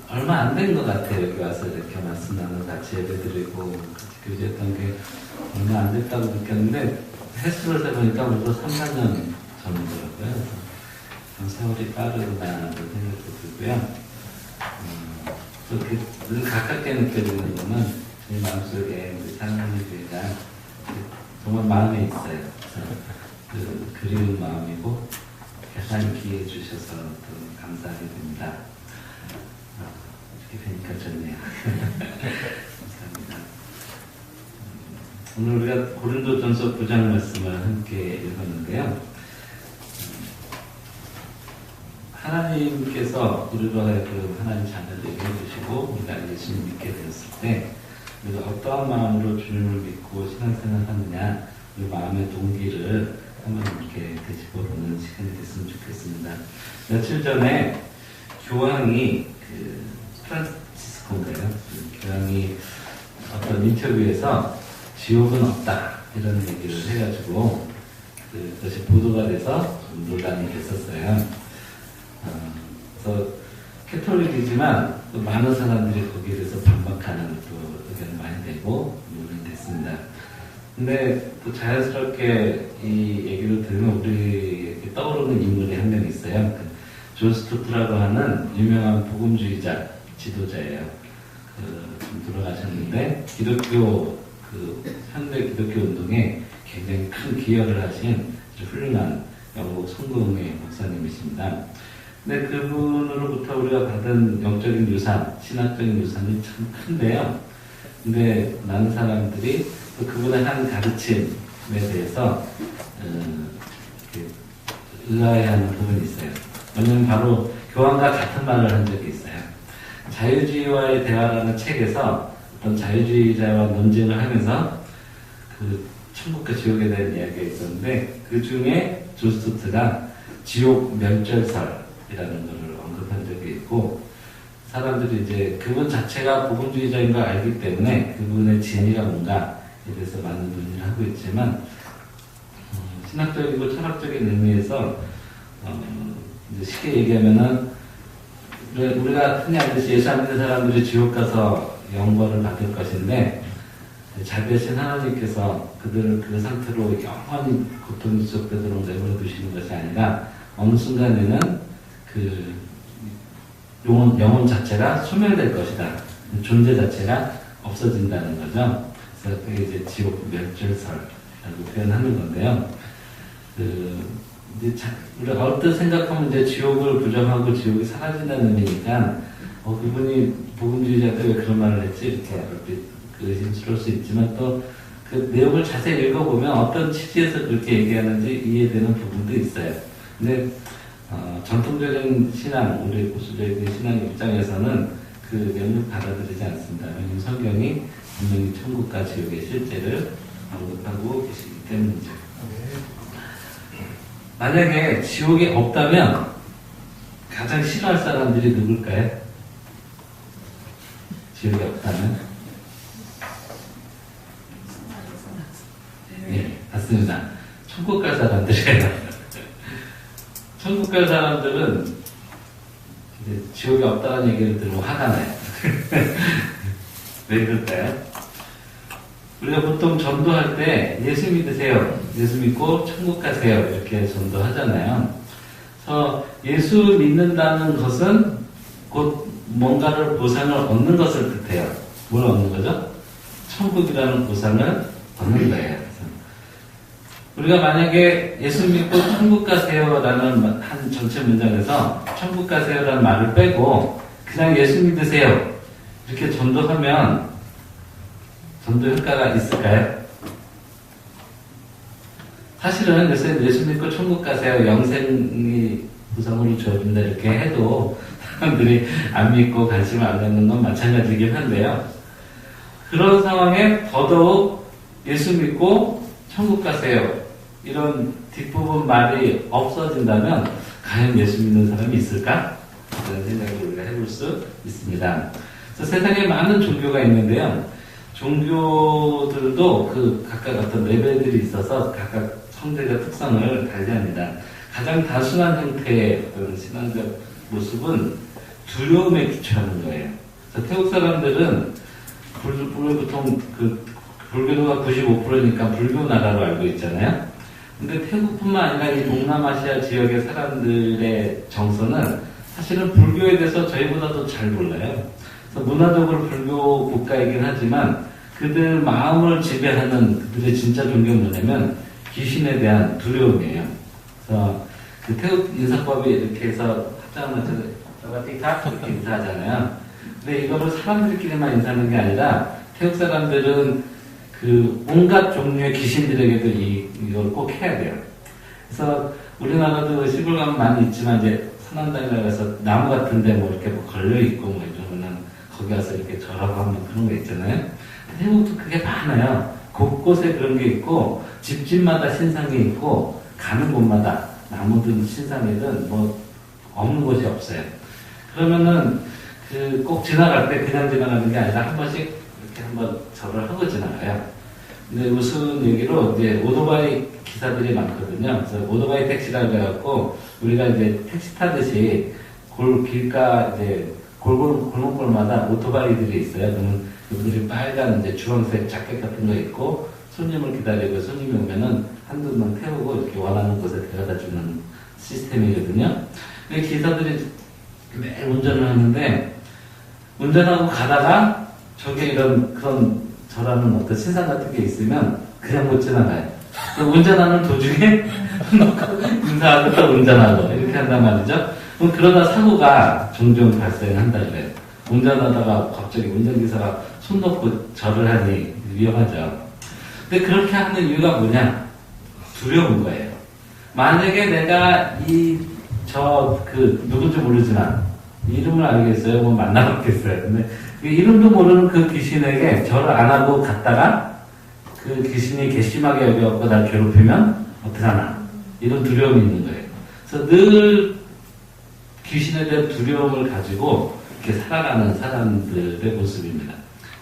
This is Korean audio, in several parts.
얼마 안 된 것 같아요. 여기 와서 이렇게 말씀 나눠 같이 예배드리고 같이 교제했던 게 얼마 안 됐다고 느꼈는데, 횟수를 세보니까 벌써 3, 4년 전이더라고요. 세월이 빠르구나 하는 생각도 들고요. 또 늘 가깝게 느껴지는 거는 제 마음속에 사랑하는 교회가 정말 마음에 있어요. 그리운 마음이고, 계산 기회 주셔서 또 감사하게 됩니다. 이렇게 되니까 좋네요. 감사합니다. 오늘 우리가 고린도전서 9장 말씀을 함께 읽었는데요. 하나님께서 우리로 하여금 하나님 자녀되게 해주시고 우리가 예수님 믿게 되었을 때 우리가 어떠한 마음으로 주님을 믿고 신앙생활 하느냐, 그 마음의 동기를 한번 이렇게 되짚어보는 시간이 됐으면 좋겠습니다. 며칠 전에 교황이 프란치스코인가요? 교황이 어떤 인터뷰에서 지옥은 없다 이런 얘기를 해가지고 그것이 보도가 돼서 좀 논란이 됐었어요. 그래서 캐톨릭이지만 또 많은 사람들이 거기에 대해서 반박하는 또 의견이 많이 되고 논란이 됐습니다. 근데 또 자연스럽게 이 얘기를 들으면 우리에게 떠오르는 인물이 한 명 있어요. 존 스토트라고 하는 유명한 복음주의자 지도자예요. 좀 돌아가셨는데 현대 기독교 운동에 굉장히 큰 기여를 하신 아주 훌륭한 영국 성공의 목사님이십니다. 근데 그분으로부터 우리가 받은 영적인 유산, 신학적인 유산이 참 큰데요. 근데 많은 사람들이 또 그분의 한 가르침에 대해서 의아해하는 부분이 있어요. 왜냐면 바로 교황과 같은 말을 한 적이 있어요. 자유주의와의 대화라는 책에서 어떤 자유주의자와 논쟁을 하면서 천국과 지옥에 대한 이야기가 있었는데, 그 중에 존 스토트가 지옥 멸절설이라는 것을 언급한 적이 있고, 사람들이 이제 그분 자체가 복음주의자인 걸 알기 때문에 그분의 진리가 뭔가에 대해서 많은 논의를 하고 있지만, 신학적이고 철학적인 의미에서 이제 쉽게 얘기하면은 우리가 흔히 알듯이 예수 안 믿는 사람들이 지옥 가서 영벌을 받을 것인데, 자비하신 하나님께서 그들을 그 상태로 영원히 고통이 지속되도록 내버려 두시는 것이 아니라 어느 순간에는 그 영혼 자체가 소멸될 것이다. 존재 자체가 없어진다는 거죠. 그래서 그게 이제 지옥 멸절설이라고 표현하는 건데요. 이제 우리가 얼뜻 생각하면 이제 지옥을 부정하고 지옥이 사라진다는 의미니까, 그분이 복음주의자들 왜 그런 말을 했지? 이렇게 얼핏 의심스러울 수 있지만, 또 그 내용을 자세히 읽어보면 어떤 취지에서 그렇게 얘기하는지 이해되는 부분도 있어요. 근데 전통적인 신앙, 우리 보수적인 신앙 입장에서는 그 면밀 받아들이지 않습니다. 왜냐하면 성경이 분명히 천국과 지옥의 실제를 언급하고 계시기 때문이죠. 만약에 지옥이 없다면 가장 싫어할 사람들이 누굴까요? 지옥이 없다면? 네, 맞습니다. 천국 갈 사람들이에요. 천국 갈 사람들은 이제 지옥이 없다는 얘기를 들으면 화가 나요. 왜 그럴까요? 우리가 보통 전도할 때 예수 믿으세요, 예수 믿고 천국 가세요 이렇게 전도하잖아요. 그래서 예수 믿는다는 것은 곧 뭔가를 보상을 얻는 것을 뜻해요. 뭘 얻는 거죠? 천국이라는 보상을 얻는 거예요. 우리가 만약에 예수 믿고 천국 가세요라는 한 전체 문장에서 천국 가세요라는 말을 빼고 그냥 예수 믿으세요 이렇게 전도하면 전도 효과가 있을까요? 사실은 요새 예수 믿고 천국 가세요, 영생이 보상으로 주어진다 이렇게 해도 사람들이 안 믿고 관심을 안 갖는 건 마찬가지긴 한데요. 그런 상황에 더더욱 예수 믿고 천국 가세요 이런 뒷부분 말이 없어진다면 과연 예수 믿는 사람이 있을까? 그런 생각을 우리가 해볼 수 있습니다. 그래서 세상에 많은 종교가 있는데요. 종교들도 그 각각 어떤 레벨들이 있어서 각각 성질과 특성을 달리합니다. 가장 단순한 형태의 어떤 신앙적 모습은 두려움에 기초하는 거예요. 그래서 태국 사람들은 보통 불교도가 95%니까 불교 나라로 알고 있잖아요. 근데 태국뿐만 아니라 이 동남아시아 지역의 사람들의 정서는 사실은 불교에 대해서 저희보다도 잘 몰라요. 그래서 문화적으로 불교 국가이긴 하지만 그들 마음을 지배하는 그들의 진짜 종교는 뭐냐면 귀신에 대한 두려움이에요. 그래서 그 태국 인사법이 이렇게 해서 합장을 맞춰서 띵탁 이렇게 인사하잖아요. 근데 이거를 사람들끼리만 인사하는 게 아니라 태국 사람들은 그 온갖 종류의 귀신들에게도 이걸 꼭 해야 돼요. 그래서 우리나라도 시골 가면 많이 있지만 이제 산안당이라고 해서 나무 같은데 뭐 이렇게 뭐 걸려있고 뭐 이러면은 거기 가서 이렇게 절하고 하면 그런 거 있잖아요. 태국도 그게 많아요. 곳곳에 그런 게 있고 집집마다 신상이 있고 가는 곳마다 나무든 신상이든 뭐 없는 곳이 없어요. 그러면은 그 꼭 지나갈 때 그냥 지나가는 게 아니라 한 번씩 이렇게 한번 절을 하고 지나가요. 근데 무슨 얘기로 이제 오토바이 기사들이 많거든요. 그래서 오토바이 택시라고 해갖고 우리가 이제 택시 타듯이 길가 이제 골목골마다 오토바이들이 있어요. 그러면 그들이 빨간 이제 주황색 자켓 같은 거 입고 손님을 기다리고 손님이 오면은 한두 명 태우고 이렇게 원하는 곳에 데려다 주는 시스템이거든요. 근데 기사들이 매일 운전을 하는데 운전하고 가다가 저게 그런 저라는 어떤 신상 같은 게 있으면 그냥 못 지나가요. 운전하는 도중에 인사하고 또 운전하고 이렇게 한단 말이죠. 그럼 그러다 사고가 종종 발생한다 그래요. 운전하다가 갑자기 운전기사가 손 놓고 절을 하니 위험하죠. 근데 그렇게 하는 이유가 뭐냐? 두려운 거예요. 만약에 내가 누군지 모르지만 이름을 알겠어요? 뭐 만나봤겠어요. 근데 이름도 모르는 그 귀신에게 절을 안 하고 갔다가 그 귀신이 괘씸하게 여겨갖고 날 괴롭히면 어떡하나. 이런 두려움이 있는 거예요. 그래서 늘 귀신에 대한 두려움을 가지고 이렇게 살아가는 사람들의 모습입니다.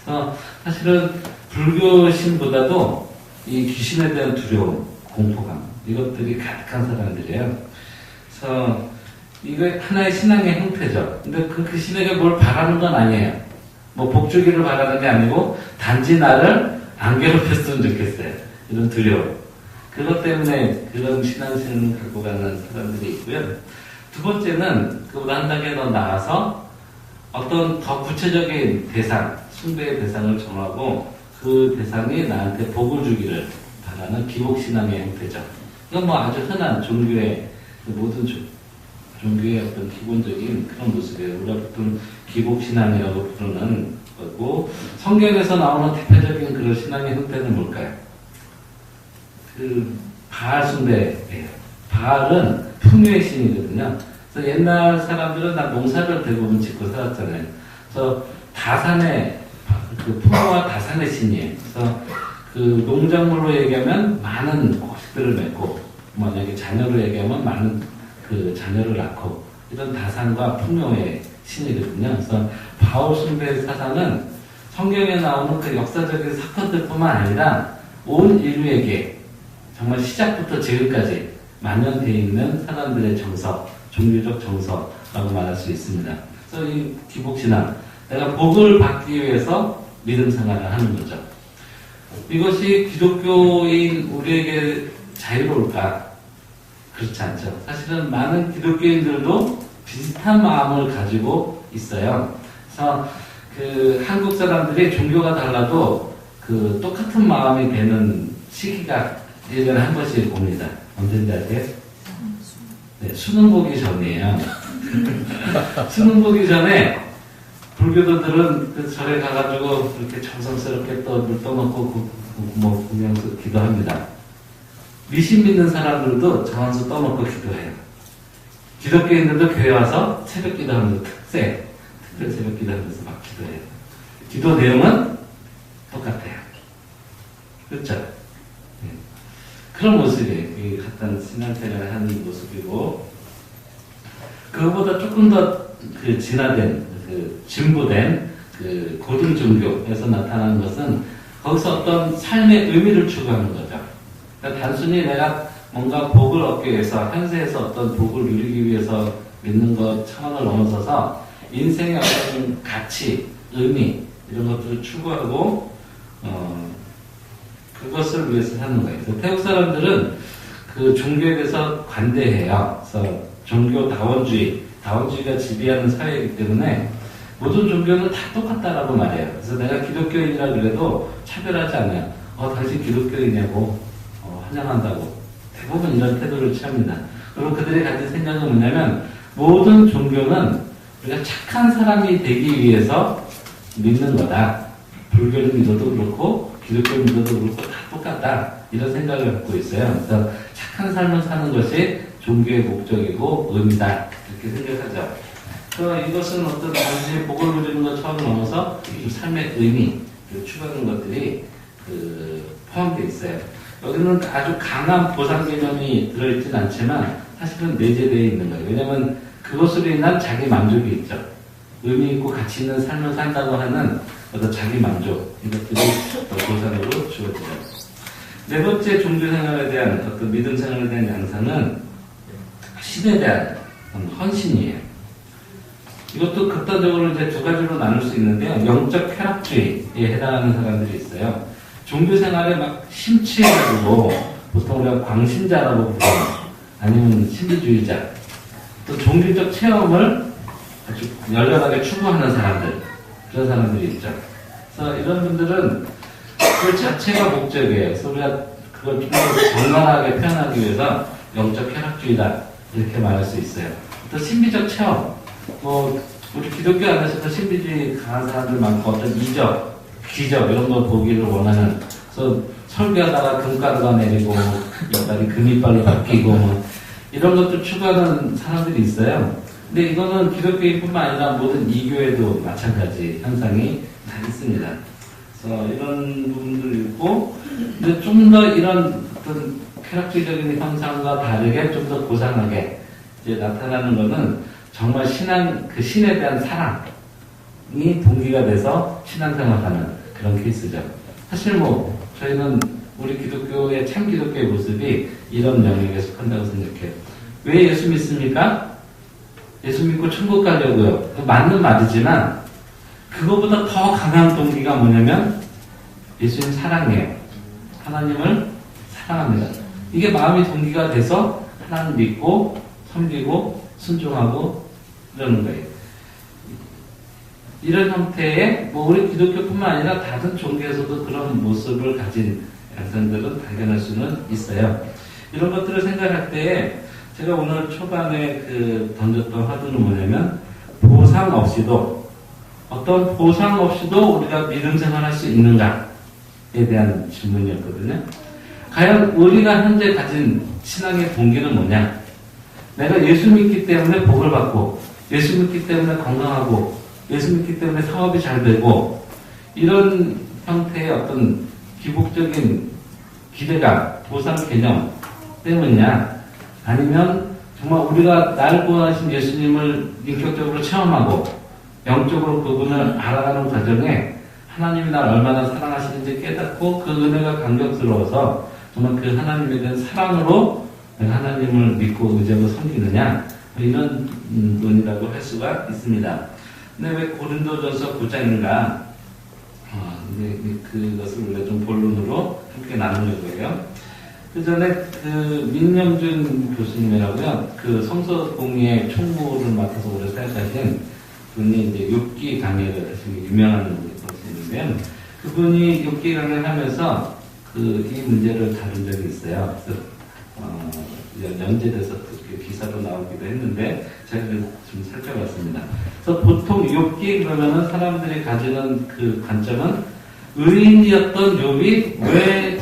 그래서 사실은 불교신보다도 이 귀신에 대한 두려움, 공포감, 이것들이 가득한 사람들이에요. 그래서 이거 하나의 신앙의 형태죠. 근데 그 귀신에게 뭘 바라는 건 아니에요. 뭐 복주기를 바라는 게 아니고 단지 나를 안 괴롭혔으면 좋겠어요. 이런 두려움. 그것 때문에 그런 신앙심을 갖고 가는 사람들이 있고요. 두 번째는 그보다 한 단계 더 나아서 어떤 더 구체적인 대상, 숭배의 대상을 정하고 그 대상이 나한테 복을 주기를 바라는 기복신앙의 형태죠. 이건 뭐 아주 흔한 종교의 모든 종교의 어떤 기본적인 그런 모습이에요. 우리가 보통 기복신앙이라고 부르는 거고, 성경에서 나오는 대표적인 그런 신앙의 형태는 뭘까요? 바알 숭배예요. 바알은 풍요의 신이거든요. 그래서 옛날 사람들은 다 농사를 대부분 짓고 살았잖아요. 그래서 다산의, 풍요와 다산의 신이에요. 그래서 그 농작물로 얘기하면 많은 곡식들을 맺고, 만약에 자녀로 얘기하면 많은 그 자녀를 낳고, 이런 다산과 풍요의 신이거든요. 그래서 바알 숭배 사상은 성경에 나오는 그 역사적인 사건들 뿐만 아니라 온 인류에게 정말 시작부터 지금까지 만연되어 있는 사람들의 정서, 종교적 정서라고 말할 수 있습니다. 그래서 이 기복신앙, 내가 복을 받기 위해서 믿음 생활을 하는 거죠. 이것이 기독교인 우리에게 자유로울까? 그렇지 않죠. 사실은 많은 기독교인들도 비슷한 마음을 가지고 있어요. 그래서 한국 사람들이 종교가 달라도 똑같은 마음이 되는 시기가 1년에 한 번씩 옵니다. 언제인지 아세요? 네, 수능 보기 전이에요. 수능 보기 전에 불교도들은 절에 가가지고 이렇게 정성스럽게 또 물 떠놓고 구명수 기도합니다. 미신 믿는 사람들도 정한수 떠놓고 기도해요. 기독교인들도 교회 와서 새벽 기도하면서 특별 새벽 기도하면서 막 기도해요. 기도 내용은 똑같아요. 그렇죠? 네. 그런 모습이 같은 신앙생활을 하는 모습이고, 그거보다 조금 더 진화된, 진보된 고등 종교에서 나타나는 것은 거기서 어떤 삶의 의미를 추구하는 거죠. 그러니까 단순히 내가 뭔가 복을 얻기 위해서, 현세에서 어떤 복을 누리기 위해서 믿는 것 차원을 넘어서서 인생의 어떤 가치, 의미 이런 것들을 추구하고 그것을 위해서 사는 거예요. 그래서 태국 사람들은 그 종교에 대해서 관대해요. 그래서 다원주의가 지배하는 사회이기 때문에 모든 종교는 다 똑같다라고 말해요. 그래서 내가 기독교인이라 그래도 차별하지 않아요. 당신 기독교이냐고 환영한다고 대부분 이런 태도를 취합니다. 그리고 그들이 가진 생각은 뭐냐면 모든 종교는 우리가 착한 사람이 되기 위해서 믿는 거다. 불교를 믿어도 그렇고 기독교를 믿어도 그렇고 다 똑같다. 이런 생각을 갖고 있어요. 그래서 착한 삶을 사는 것이 종교의 목적이고 의미다. 이렇게 생각하죠. 그래서 이것은 어떤 단순히 복을 누리는 것 처음 넘어서 삶의 의미를 추구하는 것들이 포함되어 있어요. 여기는 아주 강한 보상 개념이 들어있진 않지만 사실은 내재되어 있는 거예요. 왜냐하면 그것으로 인한 자기 만족이 있죠. 의미 있고 가치 있는 삶을 산다고 하는 어떤 자기 만족 이것들이 보상으로 주어지죠. 네 번째 종교 생활에 대한 어떤 믿음 생활에 대한 양상은 신에 대한 헌신이에요. 이것도 극단적으로 이제 두 가지로 나눌 수 있는데요. 영적 쾌락주의에 해당하는 사람들이 있어요. 종교 생활에 막 심취해가지고 보통 우리가 광신자라고 부르는 아니면 신비주의자 또 종교적 체험을 아주 열렬하게 추구하는 사람들 그런 사람들이 있죠. 그래서 이런 분들은 그 자체가 목적이에요. 그래서 우리가 그걸 좀 더 적나라하게 표현하기 위해서 영적 쾌락주의다 이렇게 말할 수 있어요. 또 신비적 체험 우리 기독교 안에서도 신비주의 강한 사람들 많고 어떤 이적, 기적 이런 걸 보기를 원하는 그래서 설교하다가 금가루가 내리고 옆다리 금이빨로 바뀌고 이런 것들 추구하는 사람들이 있어요. 근데 이거는 기독교인뿐만 아니라 모든 이교에도 마찬가지 현상이 다 있습니다. 그래서 이런 부분들이 있고 근데 좀 더 이런 어떤 쾌락주의적인 현상과 다르게 좀 더 고상하게 이제 나타나는 것은 정말 그 신에 대한 사랑이 동기가 돼서 신앙생활하는 그런 케이스죠. 사실 저희는 우리 기독교의 참 기독교의 모습이 이런 영역에 속한다고 생각해요. 왜 예수 믿습니까? 예수 믿고 천국 가려고요. 맞는 말이지만 그거보다 더 강한 동기가 뭐냐면 예수님 사랑해요. 하나님을 사랑합니다. 이게 마음의 동기가 돼서 하나님 믿고 섬기고 순종하고 이러는 거예요. 이런 형태의 우리 기독교뿐만 아니라 다른 종교에서도 그런 모습을 가진 양상들은 발견할 수는 있어요. 이런 것들을 생각할 때에 제가 오늘 초반에 던졌던 화두는 뭐냐면 보상 없이도 어떤 보상 없이도 우리가 믿음 생활할 수 있는가에 대한 질문이었거든요. 과연 우리가 현재 가진 신앙의 동기는 뭐냐? 내가 예수 믿기 때문에 복을 받고 예수 믿기 때문에 건강하고 예수 믿기 때문에 사업이 잘 되고 이런 형태의 어떤 기복적인 기대감, 보상 개념 때문이냐? 아니면 정말 우리가 나를 구원하신 예수님을 인격적으로 체험하고 영적으로 그분을 알아가는 과정에 하나님이 나를 얼마나 사랑하시는지 깨닫고 그 은혜가 감격스러워서 정말 그 하나님에 대한 사랑으로 내가 하나님을 믿고 의지하고 섬기느냐 이런 논의라고 할 수가 있습니다. 근데 왜 고린도전서 9장인가 그것을 우리가 좀 본론으로 함께 나누려고 해요. 그 전에 민영준 교수님이라고요. 성서 공의의 총무를 맡아서 오래 사역하신 분이 이제 욥기 강의를 하신 유명한 교수님인데요. 그분이 욥기 강의를 하면서 이 문제를 다룬 적이 있어요. 그래서 연재돼서 기사로 나오기도 했는데 제가 좀 살펴봤습니다. 그래서 보통 욥기 그러면은 사람들이 가지는 그 관점은 의인이었던 욥이 왜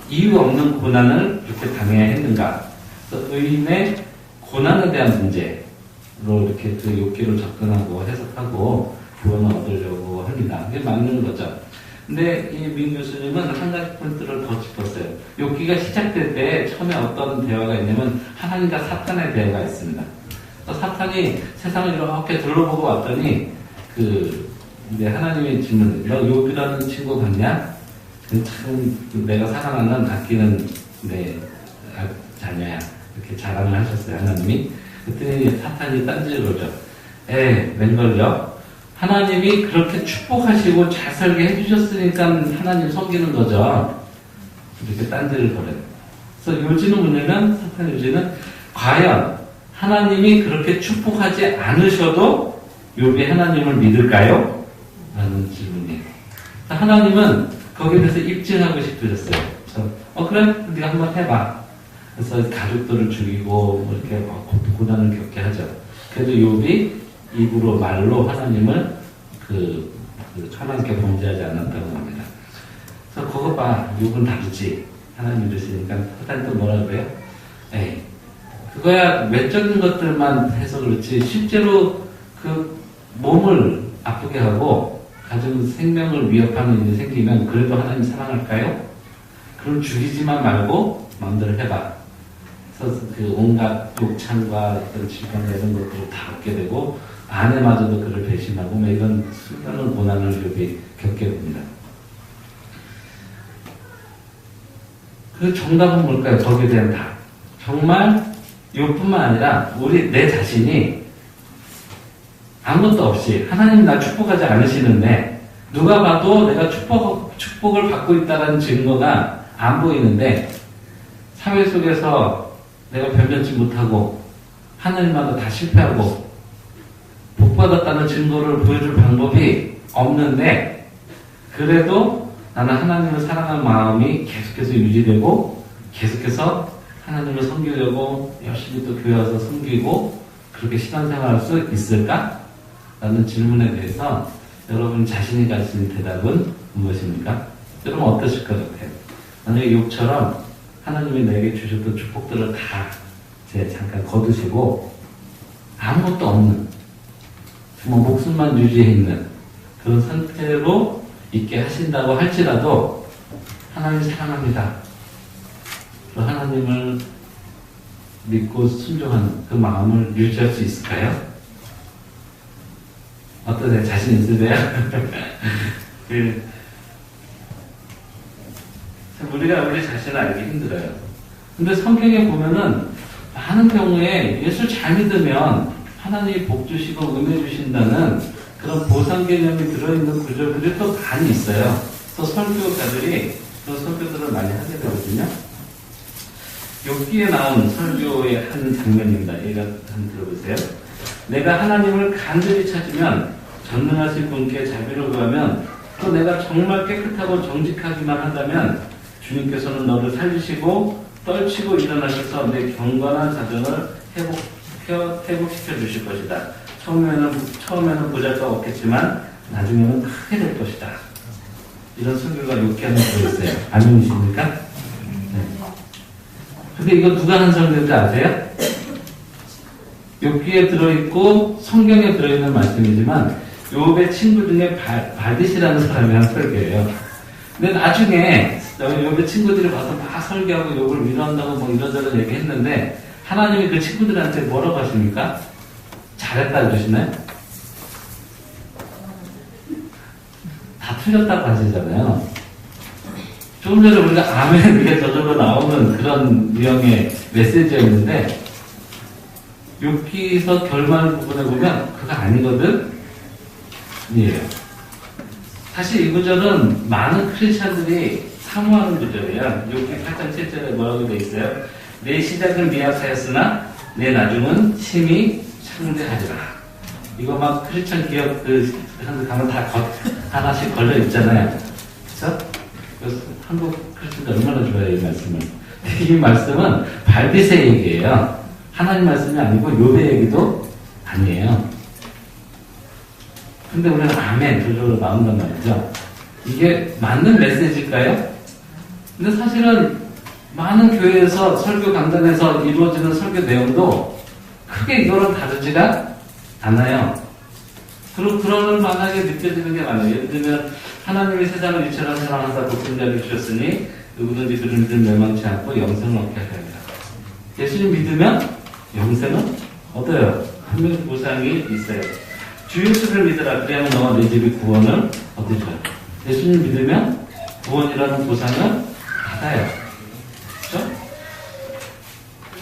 이유 없는 고난을 이렇게 당해야 했는가? 그래서 의인의 고난에 대한 문제로 이렇게 욥기를 접근하고 해석하고 교훈을 얻으려고 합니다. 이게 맞는 거죠. 근데 이 민 교수님은 한 가지 포인트를 더 짚었어요. 욥기가 시작될 때 처음에 어떤 대화가 있냐면 하나님과 사탄의 대화가 있습니다. 사탄이 세상을 이렇게 둘러보고 왔더니 이제 하나님의 질문, 너 욥이라는 친구 봤냐? 참 내가 사랑하는 아끼는 내 자녀야. 이렇게 자랑을 하셨어요, 하나님이. 그랬더니 사탄이 딴지를 오죠. 웬걸요? 하나님이 그렇게 축복하시고 잘 살게 해주셨으니까 하나님 섬기는 거죠. 이렇게 딴지를 걸어요. 그래서 요지는 뭐냐면, 착한 요지는 과연 하나님이 그렇게 축복하지 않으셔도 욥이 하나님을 믿을까요? 라는 질문이에요. 하나님은 거기에 대해서 입증하고 싶으셨어요. 그래서 그래? 네가 한번 해봐. 그래서 가족들을 죽이고 이렇게 고난을 겪게 하죠. 그래도 욥이 입으로 말로 하나님을 하나님께 범죄하지 않았다고 합니다. 그래서 그거 봐, 욥은 다르지. 하나님 이러시니까 하나님 또 뭐라 그래요? 그거야 외적인 것들만 해서 그렇지 실제로 그 몸을 아프게 하고 가정 생명을 위협하는 일이 생기면 그래도 하나님 사랑할까요? 그럼 죽이지만 말고 마음대로 해봐. 그래서 그 온갖 욕창과 어떤 질병 이런 것들을 다 얻게 되고 아내마저도 그를 배신하고 뭐 이런 수많은 고난을 욥이 겪게 됩니다. 그 정답은 뭘까요? 거기에 대한 답. 정말 욥뿐만 아니라 내 자신이 아무것도 없이 하나님이 나 축복하지 않으시는데 누가 봐도 내가 축복을 받고 있다는 증거가 안 보이는데 사회 속에서 내가 변변치 못하고 하나님마다 다 실패하고 복받았다는 증거를 보여줄 방법이 없는데 그래도 나는 하나님을 사랑하는 마음이 계속해서 유지되고 계속해서 하나님을 섬기려고 열심히 또 교회 와서 섬기고 그렇게 신앙생활할 수 있을까? 라는 질문에 대해서 여러분 자신이 갈 수 있는 대답은 무엇입니까? 여러분 어떠실 것 같아요? 만약에 욥처럼 하나님이 내게 주셨던 축복들을 다 잠깐 거두시고 아무것도 없는 정말 목숨만 유지해 있는 그런 상태로 있게 하신다고 할지라도 하나님 사랑합니다. 하나님을 믿고 순종하는 그 마음을 유지할 수 있을까요? 어떠세요? 자신 있으세요? 우리가 우리 자신을 알기 힘들어요. 근데 성경에 보면은 많은 경우에 예수를 잘 믿으면 하나님이 복 주시고 은혜 주신다는 그런 보상 개념이 들어있는 구절들이 또 많이 있어요. 또 설교가들이 그런 설교들을 많이 하게 되거든요. 욥기에 나온 설교의 한 장면입니다. 이거 한번 들어보세요. 내가 하나님을 간절히 찾으면 전능하신 분께 자비를 구하면 또 내가 정말 깨끗하고 정직하기만 한다면 주님께서는 너를 살리시고 떨치고 일어나셔서 내 경건한 자정을 회복시켜 주실 것이다. 처음에는 보잘것 없겠지만 나중에는 크게 될 것이다. 이런 설교가 욥기 안에 들어있어요. 아멘이십니까? 네. 근데 이거 누가 한 설교인지 아세요? 욥기에 들어있고 성경에 들어있는 말씀이지만 욥의 친구 중에 발디시라는 사람이 한 설교예요. 근데 나중에 욥의 친구들이 와서 막 설교하고 욥을 위로한다고 뭐 이런저런 얘기했는데 하나님이 그 친구들한테 뭐라고 하십니까? 잘했다 그러시나요? 다 틀렸다고 하시잖아요. 조금 전에 우리가 아멘 이게 저절로 나오는 그런 유형의 메시지였는데 욥기서 결말 부분에 보면 그거 아니거든? 이에요. 사실 이 구절은 많은 크리스찬들이 사모하는 구절이에요. 욥기 8장 7절에 뭐라고 되어 있어요? 내 시작은 미약하였으나 내 나중은 심히 창대하리라. 이거 막 크리스찬 기업 가면 다 하나씩 걸려 있잖아요. 그쵸? 그래서 한국 크리스찬들 얼마나 좋아해요, 이 말씀을. 이 말씀은 발디세 얘기예요. 하나님 말씀이 아니고 욥의 얘기도 아니에요. 근데 우리는 아멘 저절로 나온단 말이죠. 이게 맞는 메시지일까요? 근데 사실은 많은 교회에서 설교 강단에서 이루어지는 설교 내용도 크게 이거랑 다르지가 않아요. 그럴 만하게 느껴지는 게 많아요. 예를 들면 하나님이 세상을 이처럼 사랑하사 독생자를 주셨으니 누구든지 그를 믿으면 멸망치 않고 영생을 얻게 하리라. 예수님 믿으면 영생은 얻어요. 분명히 보상이 있어요. 주 예수를 믿으라. 그래야만 너와 내 집이 구원을 얻으리라. 예수님 믿으면 구원이라는 보상을 받아요. 그렇죠?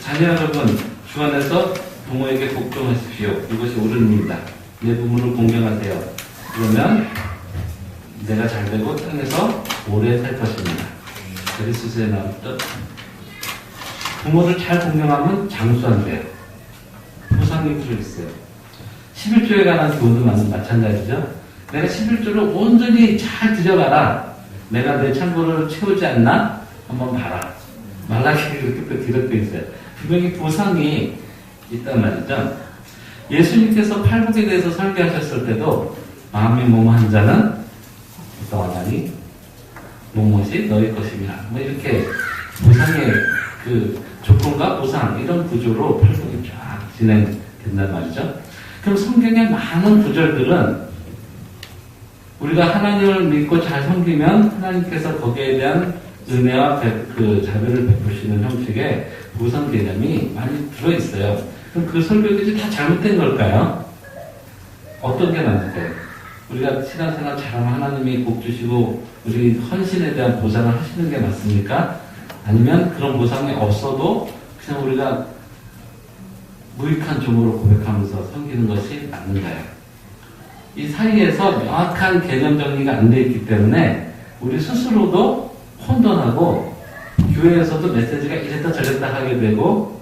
자녀 여러분 주 안에서 부모에게 복종하십시오. 이것이 옳은 일입니다. 내 부모를 공경하세요. 그러면 내가 잘되고 땅에서 오래 살 것입니다. 그리스도에 나왔던 부모를 잘 공경하면 장수한대요. 보상이 들어있어요. 11조에 관한 교훈도 마찬가지죠. 내가 11조를 온전히 잘 들여가라. 내가 내 창고를 채우지 않나? 한번 봐라. 말라기에 그렇게 또 기록되어 있어요. 분명히 보상이 있단 말이죠. 예수님께서 팔복에 대해서 설교하셨을 때도 마음이 뭐뭐한 자는 너하나니 무엇이 너희 것입니다. 뭐 이렇게 보상의 그 조건과 보상 이런 구조로 팔복이 쫙 진행된단 말이죠. 그럼 성경의 많은 구절들은 우리가 하나님을 믿고 잘 섬기면 하나님께서 거기에 대한 은혜와 그 자비를 베푸시는 형식의 보상 개념이 많이 들어있어요. 그럼 그 설교들이 다 잘못된 걸까요? 어떤 게 맞을까요? 우리가 신앙생활 잘하면 하나님이 복 주시고 우리 헌신에 대한 보상을 하시는 게 맞습니까? 아니면 그런 보상이 없어도 그냥 우리가 무익한 종으로 고백하면서 섬기는 것이 맞는가요? 이 사이에서 명확한 개념 정리가 안 돼 있기 때문에 우리 스스로도 혼돈하고 교회에서도 메시지가 이랬다 저랬다 하게 되고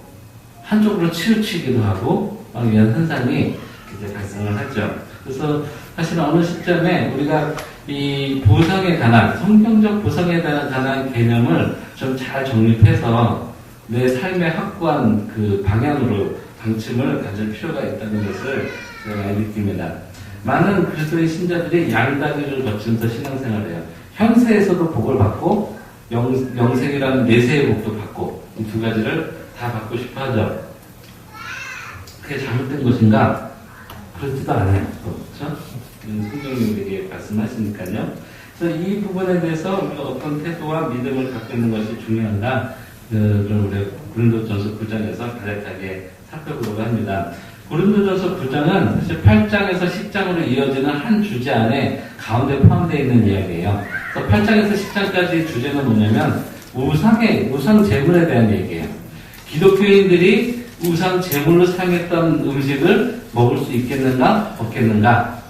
한쪽으로 치우치기도 하고 막 이런 현상이 이제 발생을 하죠. 그래서 사실 어느 시점에 우리가 이 보상에 관한 성경적 보상에 관한 개념을 좀 잘 정립해서 내 삶의 확고한 그 방향으로 방침을 가질 필요가 있다는 것을 제가 많이 느낍니다. 많은 그리스도의 신자들이 양다기를 거치면서 신앙생활을 해요. 현세에서도 복을 받고 영생이라는 내세의 복도 받고 이 두 가지를 다 받고 싶어 하죠. 그게 잘못된 것인가? 그렇지도 않아요. 그렇죠? 성경이 우리에게 말씀하시니까요. 그래서 이 부분에 대해서 우리가 어떤 태도와 믿음을 갖고 있는 것이 중요한가? 그걸 우리 고린도전서 9장에서 간략하게 살펴보려고 합니다. 고린도전서 9장은 사실 8장에서 10장으로 이어지는 한 주제 안에 가운데 포함되어 있는 이야기예요. 그래서 8장에서 10장까지 주제는 뭐냐면 우상 제물에 대한 얘기예요. 기독교인들이 우상 제물로 사용했던 음식을 먹을 수 있겠는가 없겠는가,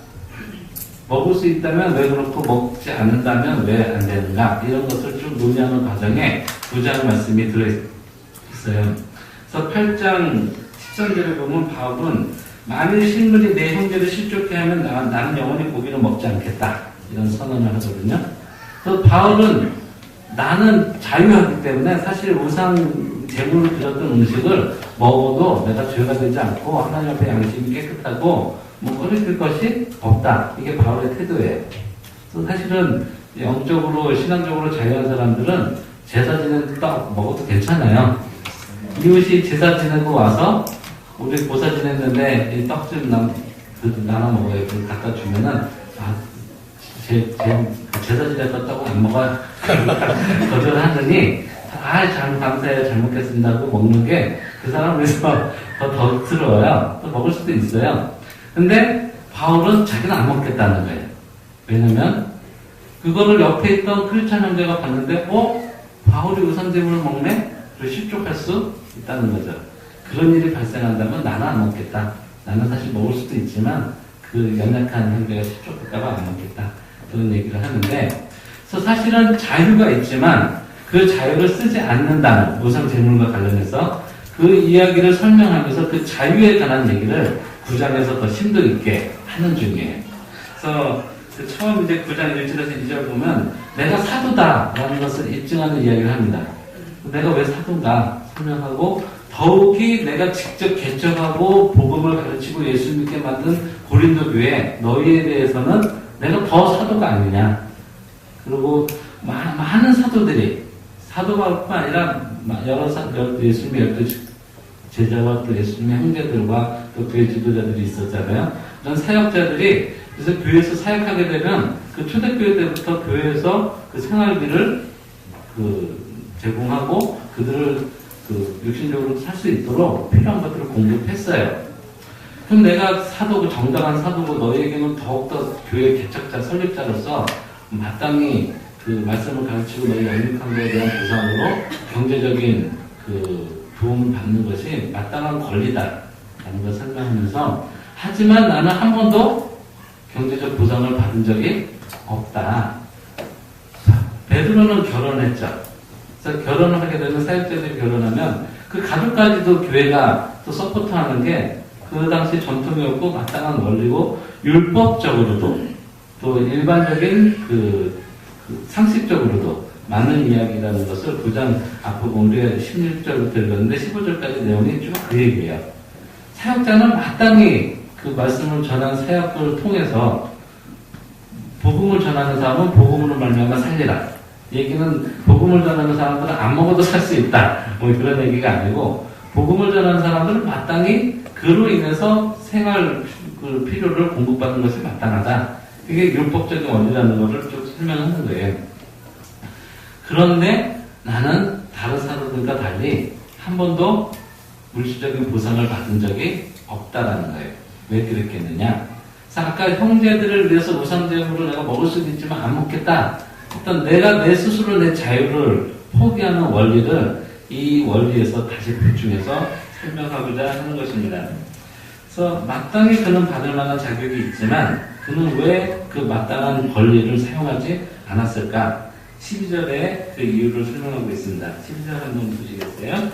먹을 수 있다면 왜 그렇고 먹지 않는다면 왜 안 되는가, 이런 것을 좀 논의하는 과정에 9장 말씀이 들어있어요. 그래서 8장 10절에 보면 바울은 만일 식물이 내 형제를 실족해 하면 나는 영원히 고기를 먹지 않겠다, 이런 선언을 하거든요. 그래서 바울은 나는 자유하기 때문에 사실 우상 제물로 드렸던 음식을 먹어도 내가 죄가 되지 않고 하나님 앞에 양심이 깨끗하고 뭐 꺼리킬 것이 없다. 이게 바울의 태도예요. 그래서 사실은 영적으로 신앙적으로 자유한 사람들은 제사 지내는 떡 먹어도 괜찮아요. 이웃이 제사 지내고 와서 우리 보사 지냈는데 이 떡 좀 나눠 먹어요. 그걸 갖다 주면은 제사 지냈던 떡은 안 먹어요. 거절하더니 잘 감사해요. 잘 먹겠습니다 하고 먹는 게 그 사람을 위해서 더 덕스러워요. 또 먹을 수도 있어요. 근데 바울은 자기는 안 먹겠다는 거예요. 왜냐면 그거를 옆에 있던 크리스찬 형제가 봤는데 바울이 우상제물을 먹네? 그래서 실족할 수 있다는 거죠. 그런 일이 발생한다면 나는 안 먹겠다. 나는 사실 먹을 수도 있지만 그 연약한 형제가 실족할까봐 안 먹겠다. 그런 얘기를 하는데, 그래서 사실은 자유가 있지만 그 자유를 쓰지 않는다는 우상제물과 관련해서 그 이야기를 설명하면서 그 자유에 관한 얘기를 9장에서 더 심도 있게 하는 중이에요. 그래서 그 처음 이제 9장 1절에서 2절 보면 내가 사도다라는 것을 입증하는 이야기를 합니다. 내가 왜 사도인가 설명하고, 더욱이 내가 직접 개척하고 복음을 가르치고 예수 믿게 만든 고린도 교회 너희에 대해서는 내가 더 사도가 아니냐. 그리고 많은 사도뿐만 아니라 예수님의 12 제자와 또 예수님의 형제들과 또 교회 지도자들이 있었잖아요. 그런 사역자들이 그래서 교회에서 사역하게 되면 그 초대교회 때부터 교회에서 그 생활비를 제공하고 그들을 육신적으로 살 수 있도록 필요한 것들을 공급했어요. 그럼 내가 사도고 정당한 사도고 너희에게는 더욱더 교회 개척자, 설립자로서 마땅히 그 말씀을 가르치고 너희 영육한 것에 대한 보상으로 경제적인 도움을 받는 것이 마땅한 권리다. 라는 걸 설명하면서 하지만 나는 한 번도 경제적 보상을 받은 적이 없다. 베드로는 결혼했죠. 그래서 결혼을 하게 되면 사역자들이 결혼하면 그 가족까지도 교회가 또 서포트하는 게 그 당시 전통이었고 마땅한 원리고 율법적으로도 또 일반적인 그 상식적으로도 맞는 이야기라는 것을 9장 앞으로 우리가 16절부터 읽었는데 15절까지 내용이 쭉 그 얘기예요. 사역자는 마땅히 그 말씀을 전한 사역을 통해서 복음을 전하는 사람은 복음으로 말미암아 살리라. 얘기는 복음을 전하는 사람들은 안 먹어도 살 수 있다. 뭐 그런 얘기가 아니고 복음을 전하는 사람들은 마땅히 그로 인해서 생활 그 필요를 공급받는 것이 마땅하다. 이게 율법적인 원리라는 것을 쭉 설명하는 거예요. 그런데 나는 다른 사람들과 달리 한 번도 물질적인 보상을 받은 적이 없다라는 거예요. 왜 그랬겠느냐? 그래서 아까 형제들을 위해서 우상제물을 내가 먹을 수도 있지만 안 먹겠다. 일단 내가 내 스스로 내 자유를 포기하는 원리를 이 원리에서 다시 보충해서 설명하고자 하는 것입니다. 그래서 마땅히 그는 받을 만한 자격이 있지만 그는 왜 그 마땅한 권리를 사용하지 않았을까? 12절에 그 이유를 설명하고 있습니다. 12절 한번 보시겠어요?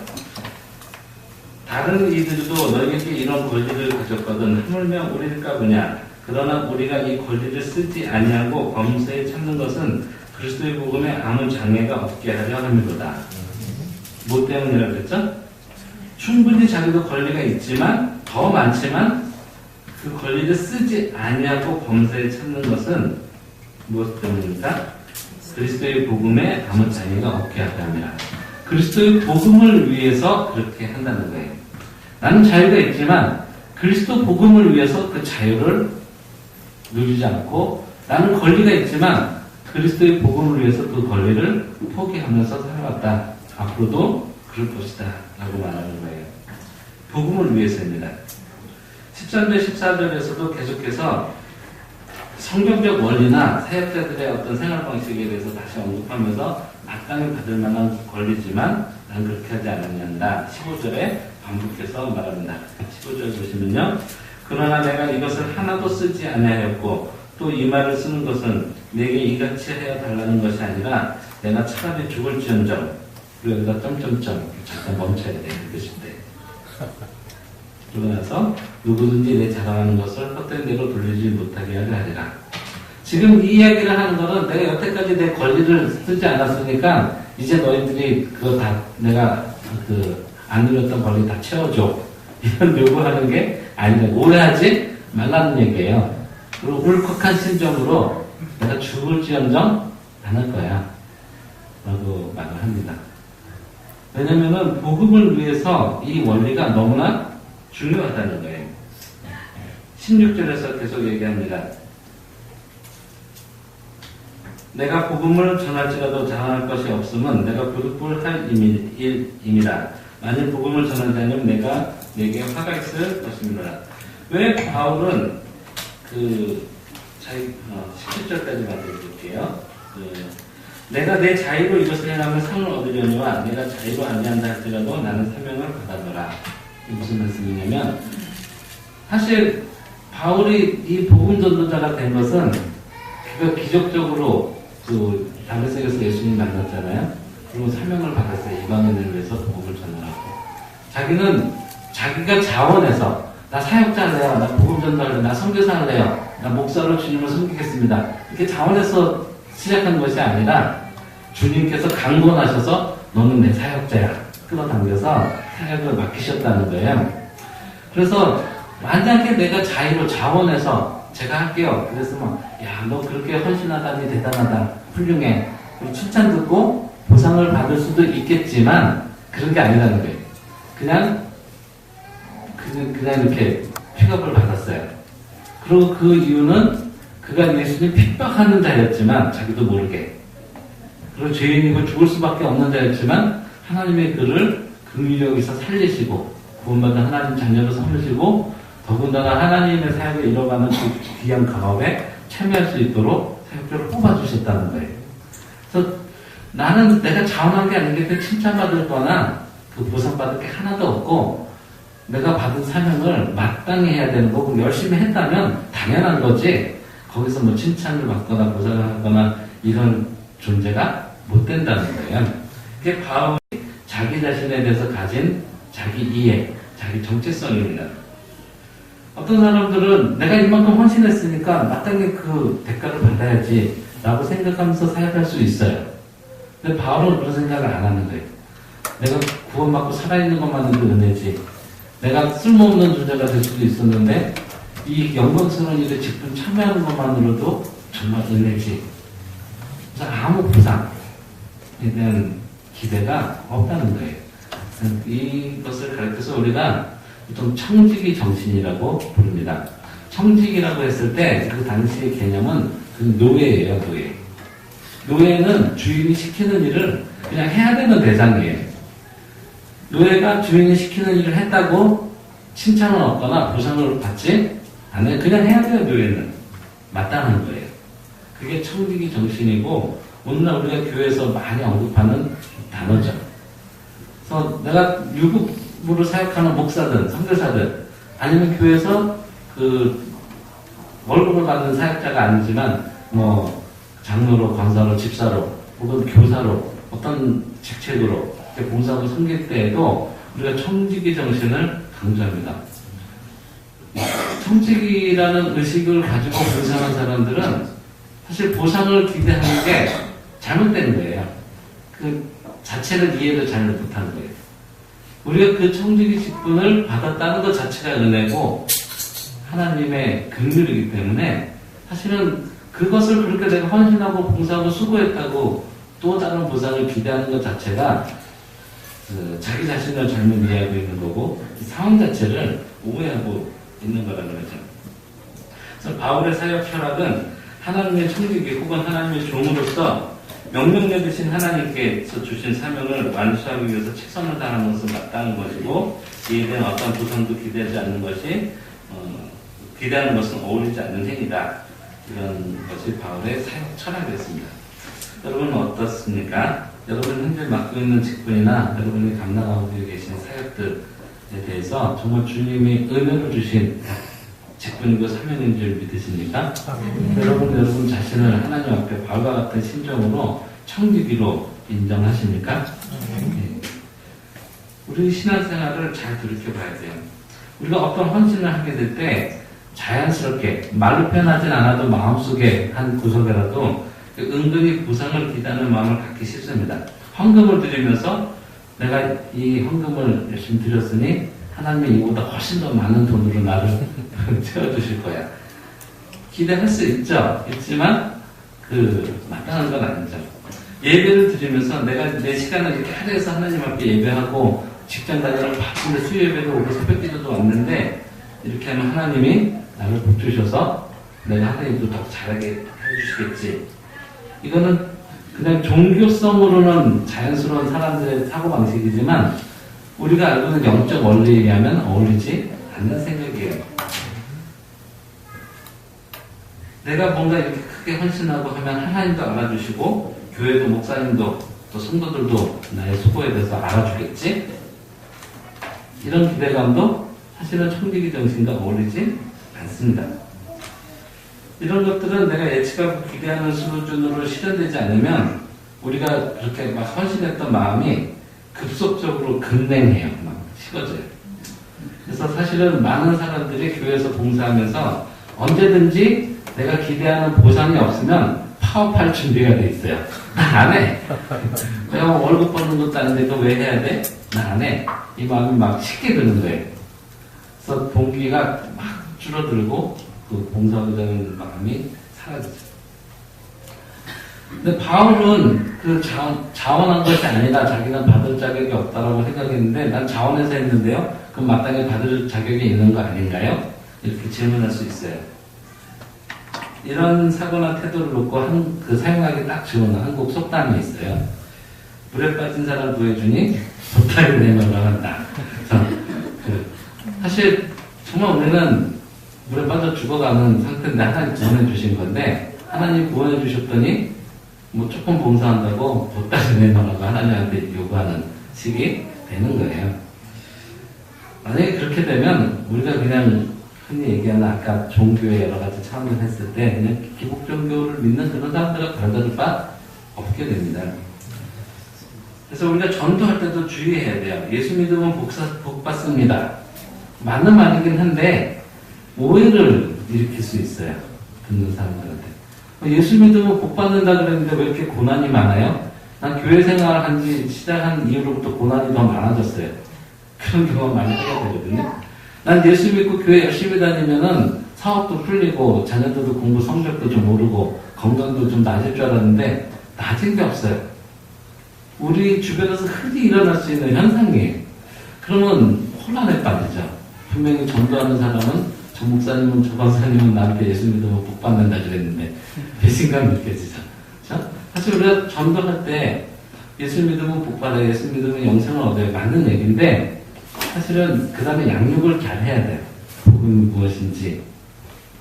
다른 이들도 너희에게 이런 권리를 가졌거든 하물며 우리일까 보냐. 그러나 우리가 이 권리를 쓰지 아니하고 범죄에 참는 것은 그리스도의 복음에 아무 장애가 없게 하려 함이로다. 뭐 때문이라 그랬죠? 충분히 자기도 권리가 있지만 더 많지만 그 권리를 쓰지 아니하고 범죄에 참는 것은 무엇 때문입니까? 그리스도의 복음에 아무 장애가 없게 하려 함이라. 그리스도의 복음을 위해서 그렇게 한다는 거예요. 나는 자유가 있지만 그리스도 복음을 위해서 그 자유를 누리지 않고 나는 권리가 있지만 그리스도의 복음을 위해서 그 권리를 포기하면서 살아왔다. 앞으로도 그럴 것이다. 라고 말하는 거예요. 복음을 위해서입니다. 13절, 14절에서도 계속해서 성경적 원리나 사역자들의 어떤 생활 방식에 대해서 다시 언급하면서 마땅히 받을 만한 권리지만 난 그렇게 하지 않았는다. 15절에 반복해서 말합니다. 15절 보시면요. 그러나 내가 이것을 하나도 쓰지 아니하였고 또 이 말을 쓰는 것은 내게 이같이 하여 달라는 것이 아니라 내가 차라리 죽을지언정. 그리고 여기다 점점점 잠깐 멈춰야 돼. 읽으실 때. 그러고 나서 누구든지 내 자랑하는 것을 헛된 대로 돌리지 못하게 하리라. 지금 이 이야기를 하는 거는 내가 여태까지 내 권리를 쓰지 않았으니까 이제 너희들이 그거 다 내가 안 누렸던 권리 다 채워줘. 이런 요구하는 게 아니라 오해하지 말라는 얘기예요. 그리고 울컥한 심정으로 내가 죽을지언정 안 할 거야. 라고 말을 합니다. 왜냐면은 복음을 위해서 이 원리가 너무나 중요하다는 거예요. 16절에서 계속 얘기합니다. 내가 복음을 전할지라도 자랑할 것이 없음은 내가 부득불할 일임이라. 만일 복음을 전하지 않으면 내게 화가 있을 것입니다. 왜 바울은 17절까지 만들어볼게요. 내가 내 자유로 이것을 행하면 상을 얻으려니와 내가 자유로 아니한다 할지라도 나는 사명을 받아노라. 이게 무슨 말씀이냐면 사실 바울이 이 복음 전도자가 된 것은 그가 기적적으로 다메섹에서 예수님 만났잖아요. 그리고 사명을 받았어요. 이방인을 위해서 복음을 전하라고. 자기는 자기가 자원해서 나 사역자 할래요. 나 복음 전도할래요. 나 선교사 할래요. 나 목사로 주님을 섬기겠습니다. 이렇게 자원해서 시작한 것이 아니라 주님께서 강권하셔서 너는 내 사역자야. 끌어당겨서 사역을 맡기셨다는 거예요. 그래서 만약에 내가 자유로 자원해서 제가 할게요. 그래서 야, 너 그렇게 헌신하다니 대단하다. 훌륭해. 칭찬 듣고 보상을 받을 수도 있겠지만 그런 게 아니라는 거예요. 그냥 이렇게 픽업을 받았어요. 그리고 그 이유는 그가 예수님 핍박하는 자였지만 자기도 모르게 그리고 죄인이고 죽을 수밖에 없는 자였지만 하나님의 그를 긍휼히 살리시고 구원받은 하나님 자녀로 삼으시고 더군다나 하나님의 사역을 이뤄가는 그 귀한 가업에 참여할 수 있도록 사역자를 뽑아주셨다는 거예요. 그래서 나는 내가 자원한 게 아닌데 그 칭찬받을 거나 그 보상받을 게 하나도 없고 내가 받은 사명을 마땅히 해야 되는 거고 열심히 했다면 당연한 거지 거기서 뭐 칭찬을 받거나 보상을 하거나 이런 존재가 못 된다는 거예요. 그게 바울이 자기 자신에 대해서 가진 자기 이해, 자기 정체성입니다. 어떤 사람들은 내가 이만큼 헌신했으니까 마땅히 그 대가를 받아야지 라고 생각하면서 사역할 수 있어요. 근데 바울은 그런 생각을 안 하는 거예요. 내가 구원받고 살아있는 것만으로도 은혜지. 내가 쓸모없는 존재가 될 수도 있었는데 이 영광스러운 일에 직분 참여하는 것만으로도 정말 은혜지. 그래서 아무 보상에 대한 기대가 없다는 거예요. 이것을 가르쳐서 우리가 보통 청지기 정신이라고 부릅니다. 청지기라고 했을 때 그 당시의 개념은 그 노예예요, 노예. 노예는 주인이 시키는 일을 그냥 해야 되는 대상이에요. 노예가 주인이 시키는 일을 했다고 칭찬을 얻거나 보상을 받지 않아요. 그냥 해야 돼요, 노예는. 마땅한 거예요. 그게 청지기 정신이고 오늘날 우리가 교회에서 많이 언급하는 단어죠. 그래서 내가 유급으로 사역하는 목사든 선교사든 아니면 교회에서 그 월급을 받는 사역자가 아니지만 뭐 장로로, 권사로, 집사로 혹은 교사로 어떤 직책으로 봉사하고 섬길 때에도 우리가 청지기 정신을 강조합니다. 청지기라는 의식을 가지고 봉사하는 사람들은 사실 보상을 기대하는 게 잘못된 거예요. 그 자체를 이해를 잘 못하는 거예요. 우리가 그 청지기 직분을 받았다는 것 자체가 은혜고 하나님의 긍휼이기 때문에 사실은 그것을 그렇게 내가 헌신하고 봉사하고 수고했다고 또 다른 보상을 기대하는 것 자체가 자기 자신을 잘못 이해하고 있는 거고 상황 자체를 오해하고 있는 거라는 거죠. 그래서 바울의 사역 철학은 하나님의 청지기 혹은 하나님의 종으로서 명령 내리신 하나님께서 주신 사명을 완수하기 위해서 최선을 다하는 것은 마땅한 것이고 이에 대한 어떤 보상도 기대하지 않는 것이 기대하는 것은 어울리지 않는 행위다. 이런 것이 바울의 사역 철학이었습니다. 여러분은 어떻습니까? 여러분 현재 맡고 있는 직분이나 여러분이 감당하고 계신 사역들에 대해서 정말 주님이 은혜를 주신 직분이고 사명인 줄 믿으십니까? 여러분 자신을 하나님 앞에 바울과 같은 심정으로 청지기로 인정하십니까? 네. 우리 신앙생활을 잘 돌이켜봐야 돼요. 우리가 어떤 헌신을 하게 될 때 자연스럽게 말로 표현하진 않아도 마음속에 한 구석에라도 은근히 보상을 기대하는 마음을 갖기 쉽습니다. 헌금을 드리면서 내가 이 헌금을 열심히 드렸으니 하나님이 이보다 훨씬 더 많은 돈으로 나를 채워주실 거야. 기대할 수 있죠. 있지만 마땅한 건 아니죠. 예배를 드리면서 내가 내 시간을 이렇게 할애해서 하나님 앞에 예배하고 직장 다니는 바쁜데 수요 예배도 오고 새벽 기도도 왔는데 이렇게 하면 하나님이 나를 복 주셔서 내가 하나님도 더 잘하게 해주시겠지. 이거는 그냥 종교성으로는 자연스러운 사람들의 사고방식이지만 우리가 알고 있는 영적 원리에 의하면 어울리지 않는 생각이에요. 내가 뭔가 이렇게 크게 헌신하고 하면 하나님도 알아주시고 교회도 목사님도 또 성도들도 나의 수고에 대해서 알아주겠지? 이런 기대감도 사실은 청지기 정신과 어울리지 않습니다. 이런 것들은 내가 예측하고 기대하는 수준으로 실현되지 않으면 우리가 그렇게 막 헌신했던 마음이 급속적으로 급냉해요. 막 식어져요. 그래서 사실은 많은 사람들이 교회에서 봉사하면서 언제든지 내가 기대하는 보상이 없으면 파업할 준비가 돼 있어요. 나 안 해. 내가 월급 버는 것도 아닌데 그거 왜 해야 돼? 나 안 해. 이 마음이 막 식게 드는 거예요. 그래서 동기가 막 줄어들고 그 봉사하고자 하는 마음이 사라지죠. 근데 바울은 그 자원한 것이 아니라 자기는 받을 자격이 없다라고 생각했는데 난 자원해서 했는데요. 그럼 마땅히 받을 자격이 있는 거 아닌가요? 이렇게 질문할 수 있어요. 이런 사고나 태도를 놓고 사용하기 딱 좋은 한국 속담이 있어요. 물에 빠진 사람 구해주니 보따리 내놓으라 한다. 사실 정말 우리는 물에 빠져 죽어가는 상태인데 하나님 구원해 주신 건데 하나님 구원해 주셨더니 뭐 조금 봉사한다고 보따리 내놓으라고 하나님한테 요구하는 식이 되는 거예요. 만약에 그렇게 되면 우리가 그냥 흔히 얘기하는 아까 종교의 여러 가지 차원을 했을 때 그냥 기복 종교를 믿는 그런 사람들과 별다를 바 없게 됩니다. 그래서 우리가 전도할 때도 주의해야 돼요. 예수 믿으면 복 받습니다. 맞는 말이긴 한데 오해를 일으킬 수 있어요. 듣는 사람들한테. 예수 믿으면 복 받는다 그랬는데 왜 이렇게 고난이 많아요? 난 교회 생활 한지 시작한 이후로부터 고난이 더 많아졌어요. 그런 경험 많이 하게 되거든요. 난 예수 믿고 교회 열심히 다니면은 사업도 풀리고 자녀들도 공부 성적도 좀 오르고 건강도 좀 나아질 줄 알았는데 나아진 게 없어요. 우리 주변에서 흔히 일어날 수 있는 현상이에요. 그러면 혼란에 빠지죠. 분명히 전도하는 사람은 저 목사님은 저 박사님은 나한테 예수 믿으면 복 받는다 그랬는데 배신감이 느껴지죠. 그렇죠? 사실 우리가 전도할 때 예수 믿으면 복 받아요. 예수 믿으면 영생을 얻어요. 맞는 얘기인데 사실은 그 다음에 양육을 잘 해야 돼요. 복음이 무엇인지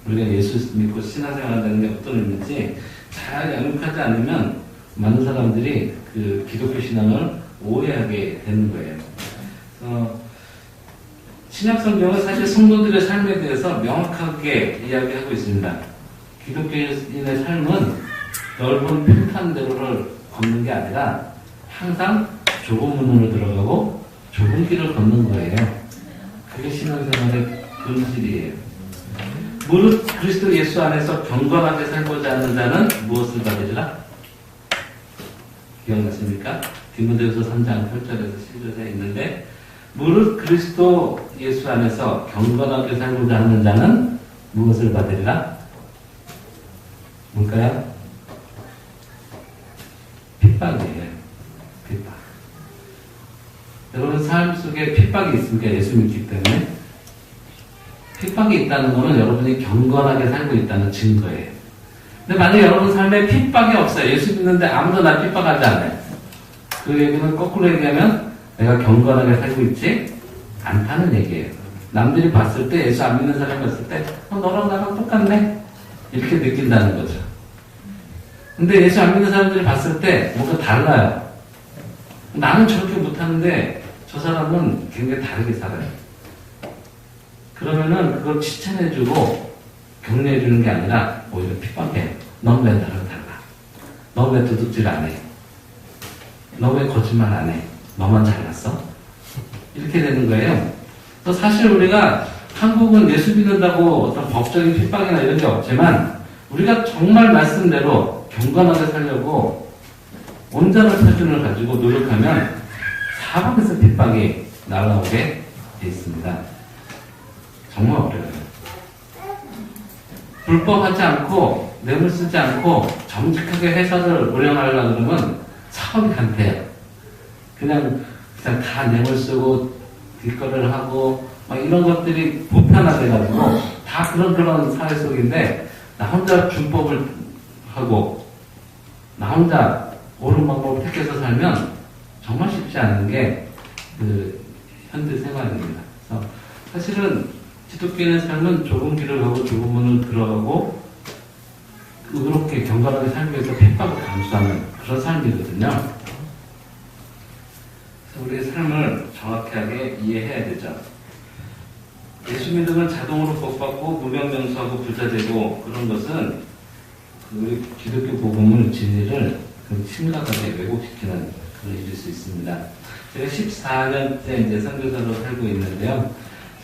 우리가 예수 믿고 신앙생활한다는 게 어떤 의미인지 잘 양육하지 않으면 많은 사람들이 그 기독교 신앙을 오해하게 되는 거예요. 신약 성경은 사실 성도들의 삶에 대해서 명확하게 이야기하고 있습니다. 기독교인의 삶은 넓은 평탄대로를 걷는 게 아니라 항상 좁은 문으로 들어가고 좁은 길을 걷는 거예요. 그게 신앙생활의 본질이에요. 무릇 그리스도 예수 안에서 경건하게 살고자 하는 자는 무엇을 받으리라? 기억나십니까? 디모데후서 3장 8절에서 10절에 있는데 무릇 그리스도 예수 안에서 경건하게 살고자 하는 자는 무엇을 받으리라? 뭘까요? 핍박이에요. 핍박. 여러분 삶 속에 핍박이 있습니까? 예수 믿기 때문에? 핍박이 있다는 것은 여러분이 경건하게 살고 있다는 증거예요. 근데 만약에 여러분 삶에 핍박이 없어요. 예수 믿는데 아무도 날 핍박하지 않아요. 그 얘기는 거꾸로 얘기하면 내가 경건하게 살고 있지 않다는 얘기예요. 남들이 봤을 때 예수 안 믿는 사람이 봤을 때 너랑 나랑 똑같네 이렇게 느낀다는 거죠. 근데 예수 안 믿는 사람들이 봤을 때 뭔가 달라요. 나는 저렇게 못하는데 저 사람은 굉장히 다르게 살아요. 그러면은 그걸 칭찬해주고 격려해주는 게 아니라 오히려 핍박해. 넌 왜 나랑 달라? 너 왜 도둑질 안 해? 너 왜 거짓말 안 해? 너만 잘났어? 이렇게 되는 거예요. 또 사실 우리가 한국은 예수 믿는다고 어떤 법적인 핍박이나 이런 게 없지만 우리가 정말 말씀대로 경건하게 살려고 온전한 표준을 가지고 노력하면 사방에서 핍박이 날아오게 돼 있습니다. 정말 어려워요. 불법하지 않고 뇌물 쓰지 않고 정직하게 회사를 운영하려고 그러면 사업이 간대요. 그냥 다 뇌물 쓰고 뒷거래를 하고 막 이런 것들이 보편화돼가지고 다 그런 사회 속인데 나 혼자 준법을 하고 나 혼자 옳은 방법을 택해서 살면 정말 쉽지 않은 게 그 현대 생활입니다. 그래서 사실은 기독교인의 삶은 좁은 길을 가고 좁은 문을 들어가고 의롭게 경건하게 살기 위해서 핍박을 감수하는 그런 삶이거든요. 그래서 우리의 삶을 정확하게 이해해야 되죠. 예수 믿으면 자동으로 복받고 무명명수하고 부자되고 그런 것은 우리 기독교 복음을 진리를 심각하게 왜곡시키는 그런 일일 수 있습니다. 제가 14년째 이제 선교사로 살고 있는데요.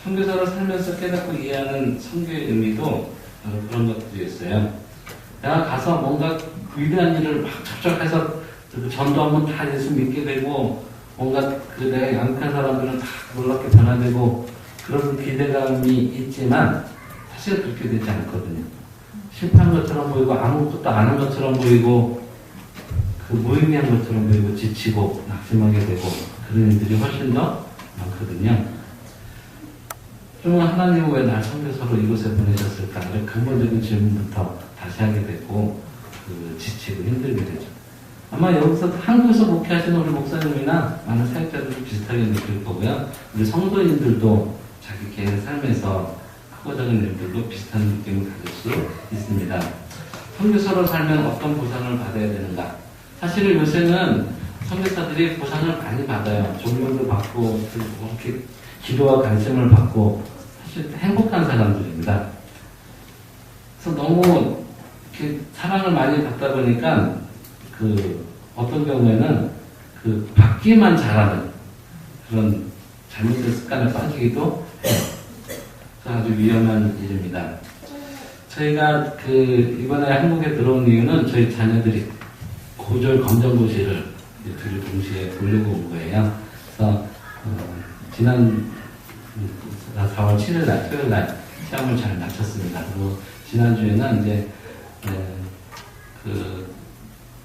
선교사로 살면서 깨닫고 이해하는 선교의 의미도 바로 그런 것들이었어요. 내가 가서 뭔가 위대한 일을 막 접촉해서 전도하면 다 예수 믿게 되고 뭔가 내가 양육한 사람들은 다 놀랍게 변화되고 그런 기대감이 있지만 사실 그렇게 되지 않거든요. 실패한 것처럼 보이고 아무것도 안 한 것처럼 보이고 그 무의미한 것처럼 보이고 지치고 낙심하게 되고 그런 일들이 훨씬 더 많거든요. 그러면 하나님은 왜 날 선교사로 이곳에 보내셨을까? 이런 근본적인 질문부터 다시 하게 되고 지치고 힘들게 되죠. 아마 여기서 한국에서 목회하시는 우리 목사님이나 많은 사역자들도 비슷하게 느낄 거고요. 우리 성도인들도 자기 개인 삶에서 크고 작은 일들도 비슷한 느낌을 가질 수 있습니다. 선교사로 살면 어떤 보상을 받아야 되는가? 사실 요새는 선교사들이 보상을 많이 받아요. 존경도 받고 이렇게 기도와 관심을 받고 사실 행복한 사람들입니다. 그래서 너무 이렇게 사랑을 많이 받다 보니까 어떤 경우에는 받기만 잘하는 그런 잘못된 습관에 빠지기도 해요. 아주 위험한 일입니다. 저희가 이번에 한국에 들어온 이유는 저희 자녀들이 고졸 검정고시를 둘이 동시에 보려고 온 거예요. 그래서 지난 4월 7일 날 토요일 날 시험을 잘 마쳤습니다. 그리고 지난주에는 이제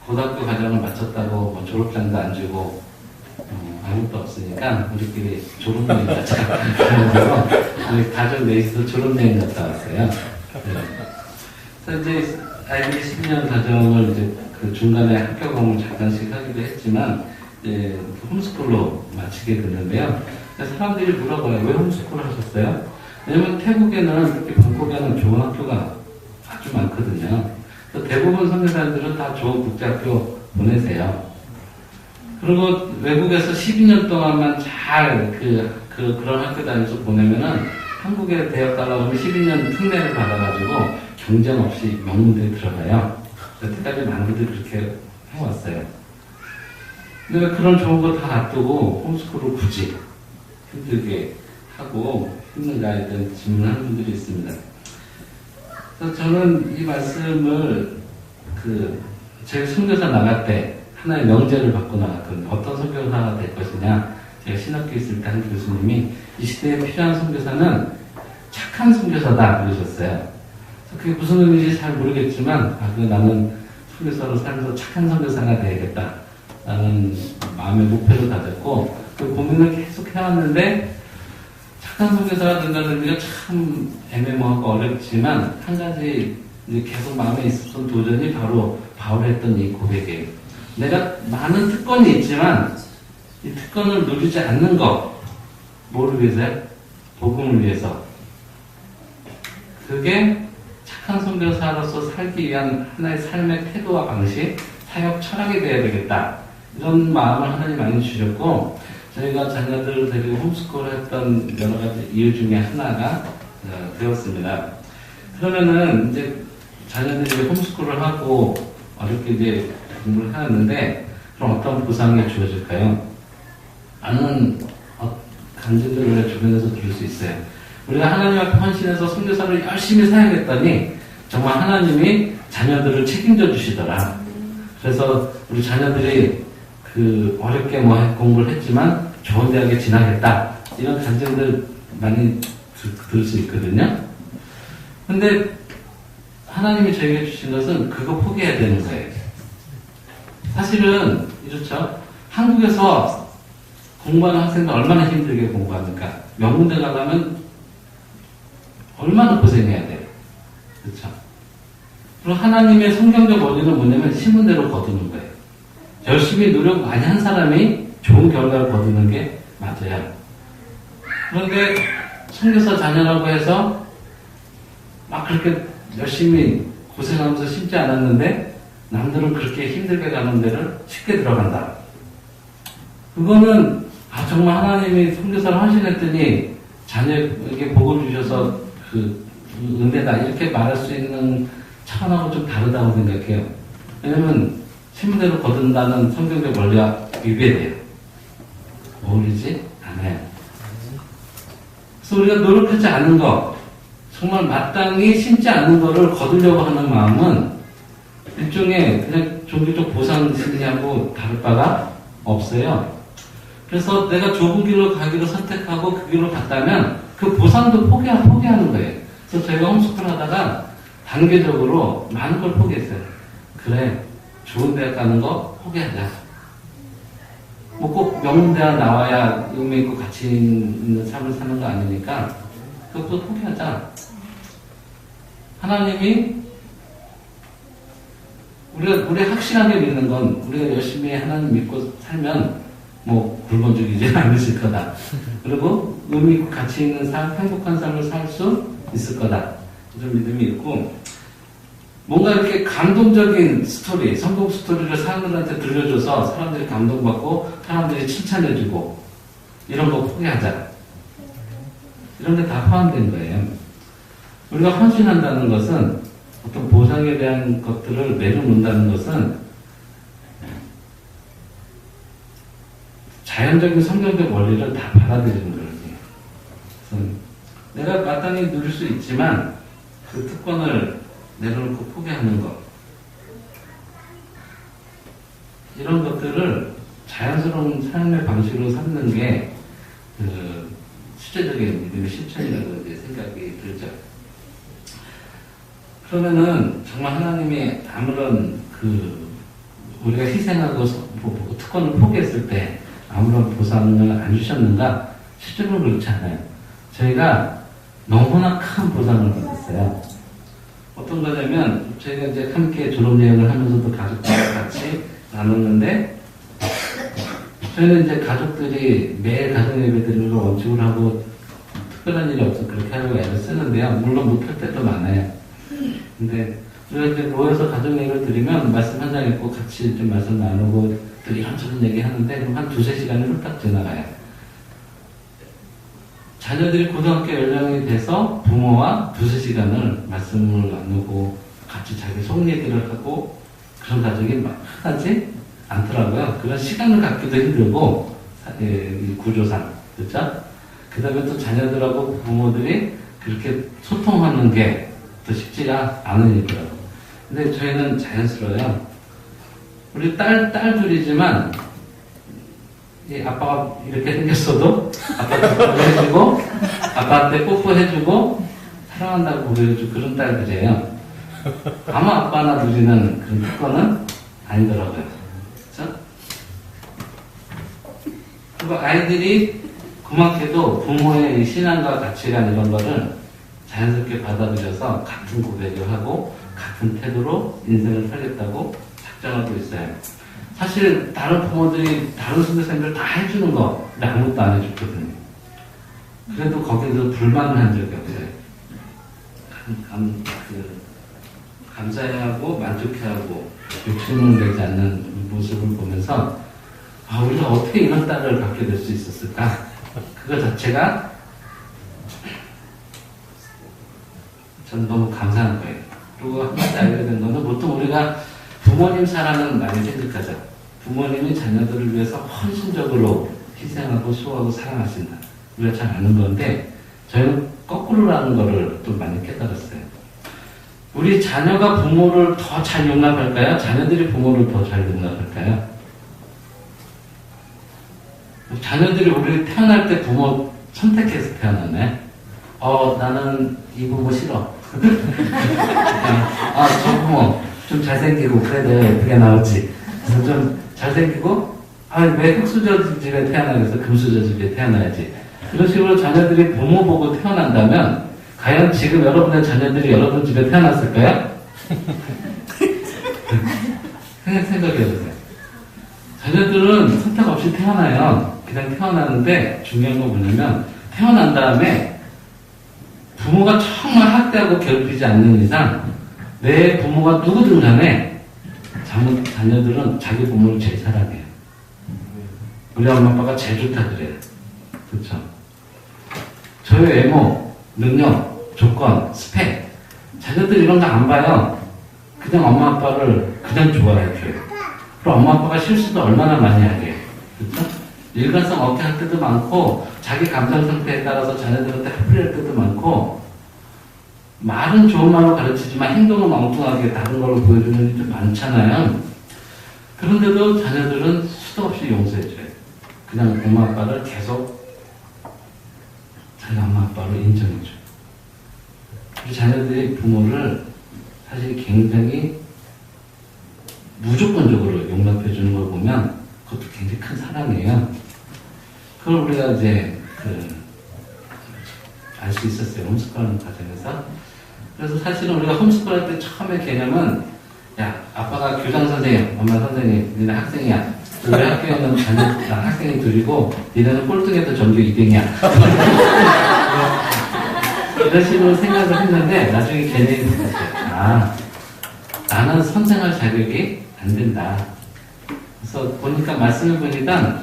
고등학교 과정을 마쳤다고 뭐 졸업장도 안 주고 아무것도 없으니까 우리끼리 졸업여행 가자. 그래서 우리 가족 넷이서 졸업여행 갔다 왔어요. 그래서 이제 아이들 12년 과정을 이제 중간에 학교 공부를 잠깐씩 하기도 했지만 이제 홈스쿨로 마치게 됐는데요. 사람들이 물어봐요. 왜 홈스쿨을 하셨어요? 왜냐면 태국에는 특히 방콕에는 좋은 학교가 아주 많거든요. 대부분 선교사님들은 다 좋은 국제학교 보내세요. 그리고 외국에서 12년 동안만 잘 그런 학교 다니면서 보내면은 한국에 대학 가려고 하면 12년 특례를 받아가지고 경쟁 없이 명문대에 들어가요. 여태까지 많이들 그렇게 해왔어요. 근데 그런 좋은 거 다 놔두고 홈스쿨을 굳이 힘들게 하고 힘든가에 대한 질문하는 분들이 있습니다. 그래서 저는 이 말씀을 제가 선교사 나갈 때 하나의 명제를 받고 나갔거든요. 어떤 선교사가 될 것이냐. 제가 신학교 있을 때 한 교수님이 이 시대에 필요한 선교사는 착한 선교사다 그러셨어요. 그게 무슨 의미인지 잘 모르겠지만 나는 선교사로 살면서 착한 선교사가 되야겠다 라는 마음의 목표를 가졌고 그 고민을 계속 해왔는데 착한 선교사가 된다는 의미가 참 애매모호하고 어렵지만 한 가지 이제 계속 마음에 있었던 도전이 바로 바울이 했던 이 고백이에요. 내가 많은 특권이 있지만 이 특권을 누리지 않는 것 뭐를 위해서요? 복음을 위해서. 그게 착한 선교사로서 살기 위한 하나의 삶의 태도와 방식, 사역 철학이 되어야 되겠다. 이런 마음을 하나님 많이 주셨고 저희가 자녀들을 데리고 홈스쿨을 했던 여러 가지 이유 중에 하나가 되었습니다. 그러면은 이제 자녀들이 홈스쿨을 하고 어렵게 이제 공부를 하는데 그럼 어떤 보상이 주어질까요? 많은 간증들을 우리가 주변에서 들을 수 있어요. 우리가 하나님 앞에 헌신해서 선교사를 열심히 사역했더니 정말 하나님이 자녀들을 책임져 주시더라. 그래서 우리 자녀들이 어렵게 공부를 했지만 좋은 대학에 진학했다. 이런 간증들 많이 들을 수 있거든요. 근데 하나님이 저에게 주신 것은 그거 포기해야 되는 거예요. 사실은 이렇죠. 한국에서 공부하는 학생들 얼마나 힘들게 공부합니까? 명문대 가려면 얼마나 고생해야 돼요. 그렇죠? 그리고 하나님의 성경적 원리는 뭐냐면 신문대로 거두는 거예요. 열심히 노력 많이 한 사람이 좋은 결과를 거두는 게 맞아요. 그런데 선교사 자녀라고 해서 막 그렇게 열심히 고생하면서 심지 않았는데 남들은 그렇게 힘들게 가는 데를 쉽게 들어간다. 그거는 정말 하나님이 선교사를 헌신했더니 자녀에게 복을 주셔서 은혜다 이렇게 말할 수 있는 차원하고 좀 다르다고 생각해요. 왜냐면 신문대로 거둔다는 성경적 원리와 위배돼요. 어울리지 않아요. 그래서 우리가 노력하지 않은 것, 정말 마땅히 심지 않는 거를 거두려고 하는 마음은 일종의 그냥 종교적 보상 심리하고 다를 바가 없어요. 그래서 내가 좁은 길로 가기로 선택하고 그 길로 갔다면 그 보상도 포기하는 거예요. 그래서 저희가 홈스쿨 하다가 단계적으로 많은 걸 포기했어요. 그래, 좋은 대학 가는 거 포기하자. 뭐 꼭 명문대학 나와야 의미 있고 가치 있는 삶을 사는 거 아니니까 그것도 포기하자. 하나님이 우리 확실하게 믿는 건 우리가 열심히 하나님 믿고 살면 뭐 굶어 죽이지 않으실 거다. 그리고 의미 있고 가치 있는 삶, 행복한 삶을 살 수 있을 거다. 이런 믿음이 있고 뭔가 이렇게 감동적인 스토리, 성공 스토리를 사람들한테 들려줘서 사람들이 감동받고 사람들이 칭찬해주고 이런 거 포기하자. 이런 게 다 포함된 거예요. 우리가 헌신한다는 것은 어떤 보상에 대한 것들을 내려놓는다는 것은 자연적인 성경적 원리를 다 받아들이는 거예요. 그래서 내가 마땅히 누릴 수 있지만 그 특권을 내려놓고 포기하는 것, 이런 것들을 자연스러운 삶의 방식으로 삼는 게 실제적인 믿음의 실천이라고 이제 생각이 들죠. 그러면은 정말 하나님이 아무런 우리가 희생하고 특권을 포기했을 때 아무런 보상을 안 주셨는가? 실제로 그렇지 않아요. 저희가 너무나 큰 보상을 받았어요. 어떤 거냐면 저희가 이제 함께 졸업여행을 하면서도 가족들과 같이 나눴는데, 저희는 이제 가족들이 매일 가정예배드리는 걸 원칙으로 하고 특별한 일이 없어 그렇게 하려고 애를 쓰는데요. 물론 못할 때도 많아요. 근데 우리가 이제 모여서 가정예배를 드리면 말씀 한 장 읽고 같이 좀 말씀 나누고 또 이런저런 얘기 하는데 그럼 한 2-3시간이 훌딱 지나가요. 자녀들이 고등학교 연령이 돼서 부모와 2-3시간을 말씀을 나누고 같이 자기 속 얘기를 하고 그런 가족이 막 흔하지 않더라고요. 그런 시간을 갖기도 힘들고, 이 구조상. 그렇죠? 그 다음에 또 자녀들하고 부모들이 그렇게 소통하는 게 더 쉽지가 않은 일이더라고요. 근데 저희는 자연스러워요. 우리 딸 둘이지만, 이 아빠가 이렇게 생겼어도 아빠한테 뽀뽀해주고, 아빠한테 뽀뽀해주고, 사랑한다고 보여주고 그런 딸들이에요. 아무 아빠나 누리는 그런 특권은 아니더라고요. 그렇죠? 그리고 아이들이 고맙게도 부모의 신앙과 가치관 이런 거를 자연스럽게 받아들여서 같은 고백을 하고 같은 태도로 인생을 살겠다고 작정하고 있어요. 사실 다른 부모들이 다른 선생님들 다 해주는 거 아무것도 안 해줬거든요. 그래도 거기서 불만을 한 적이 없어요. 감사해하고 만족해하고 욕심을 내지 않는 모습을 보면서 우리가 어떻게 이런 딸을 갖게 될 수 있었을까? 그거 자체가 저는 너무 감사한 거예요. 그리고 한 가지 알게 된 거는 보통 우리가 부모님 사랑은 많이 생각하죠. 부모님이 자녀들을 위해서 헌신적으로 희생하고 수고하고 사랑하신다. 우리가 잘 아는 건데 저희는 거꾸로라는 거를 또 많이 깨달았어요. 우리 자녀가 부모를 더 잘 용납할까요? 자녀들이 부모를 더 잘 용납할까요? 자녀들이 우리 태어날 때 부모 선택해서 태어나네. 나는 이 부모 싫어. 저 부모 좀 잘생기고 그래 내가 예쁘게 나왔지. 그래서 좀 잘생기고 왜 흙수저 집에 태어나겠어? 금수저 집에 태어나야지. 이런 식으로 자녀들이 부모 보고 태어난다면 과연 지금 여러분의 자녀들이 여러분 집에 태어났을까요? 그냥 생각해보세요. 자녀들은 선택 없이 태어나요. 그냥 태어나는데 중요한 건 뭐냐면 태어난 다음에 부모가 정말 학대하고 괴롭히지 않는 이상 내 부모가 누구든 간에 자녀들은 자기 부모를 제일 사랑해요. 우리 엄마 아빠가 제일 좋다 그래요. 그렇죠? 저의 외모, 능력, 조건, 스펙 자녀들 이런 거 안 봐요. 그냥 엄마 아빠를 그냥 좋아해줘요. 그럼 엄마 아빠가 실수도 얼마나 많이 하게. 그렇죠? 일관성 없게 할 때도 많고 자기 감정 상태에 따라서 자녀들한테 화풀이할 때도 많고 말은 좋은 말로 가르치지만 행동은 엉뚱하게 다른 걸로 보여주는 일이 좀 많잖아요. 그런데도 자녀들은 수도 없이 용서해줘요. 그냥 엄마 아빠를 계속 자기 엄마 아빠로 인정해줘요. 우리 자녀들이 부모를 사실 굉장히 무조건적으로 용납해주는 걸 보면 그것도 굉장히 큰 사랑이에요. 그걸 우리가 이제 알 수 있었어요. 홈스쿨하는 과정에서. 그래서 사실은 우리가 홈스쿨할 때 처음에 개념은 야 아빠가 교장 선생님, 엄마 선생님, 니네 학생이야. 우리 학교에는 난 학생이 둘이고 니네는 꼴등에서 전교 2등이야. 이런 식으로 생각을 했는데 나중에 개념이 바뀌었어요. 나는 선생할 자격이 안 된다. 그래서 보니까 말씀을 보니까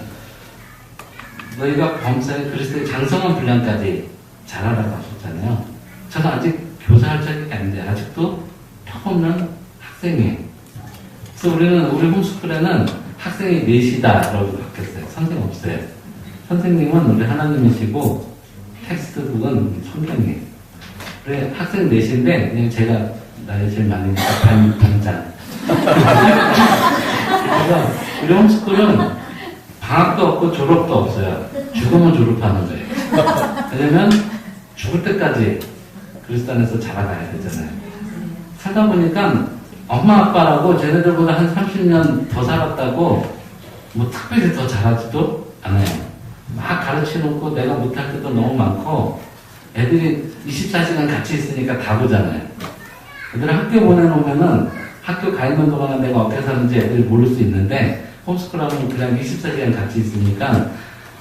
너희가 범사에 그리스도의 장성한 분량까지 잘하라고 하셨잖아요. 저는 아직 교사할 자격이 아닌데 아직도 턱없는 학생이에요. 그래서 우리 홈스쿨에는 학생이 넷이다라고 바뀌었어요. 선생님 없어요. 선생님은 우리 하나님이시고 텍스트북은 성경이에요. 그래 학생 넷인데 그냥 제가 나이 제일 많으니까 반장. 그래서 우리 홈스쿨은 방학도 없고 졸업도 없어요. 죽으면 졸업하는 거예요. 왜냐면 죽을 때까지 그리스도 안에서 자라가야 되잖아요. 살다 보니까 엄마 아빠라고 쟤네들보다 한 30년 더 살았다고 뭐 특별히 더 잘하지도 않아요. 막 가르쳐놓고 내가 못할 때도 너무 많고 애들이 24시간 같이 있으니까 다 보잖아요. 애들 학교 보내놓으면은 학교 가 있는 동안에 내가 어떻게 사는지 애들이 모를 수 있는데 홈스쿨 하면 그냥 24시간 같이 있으니까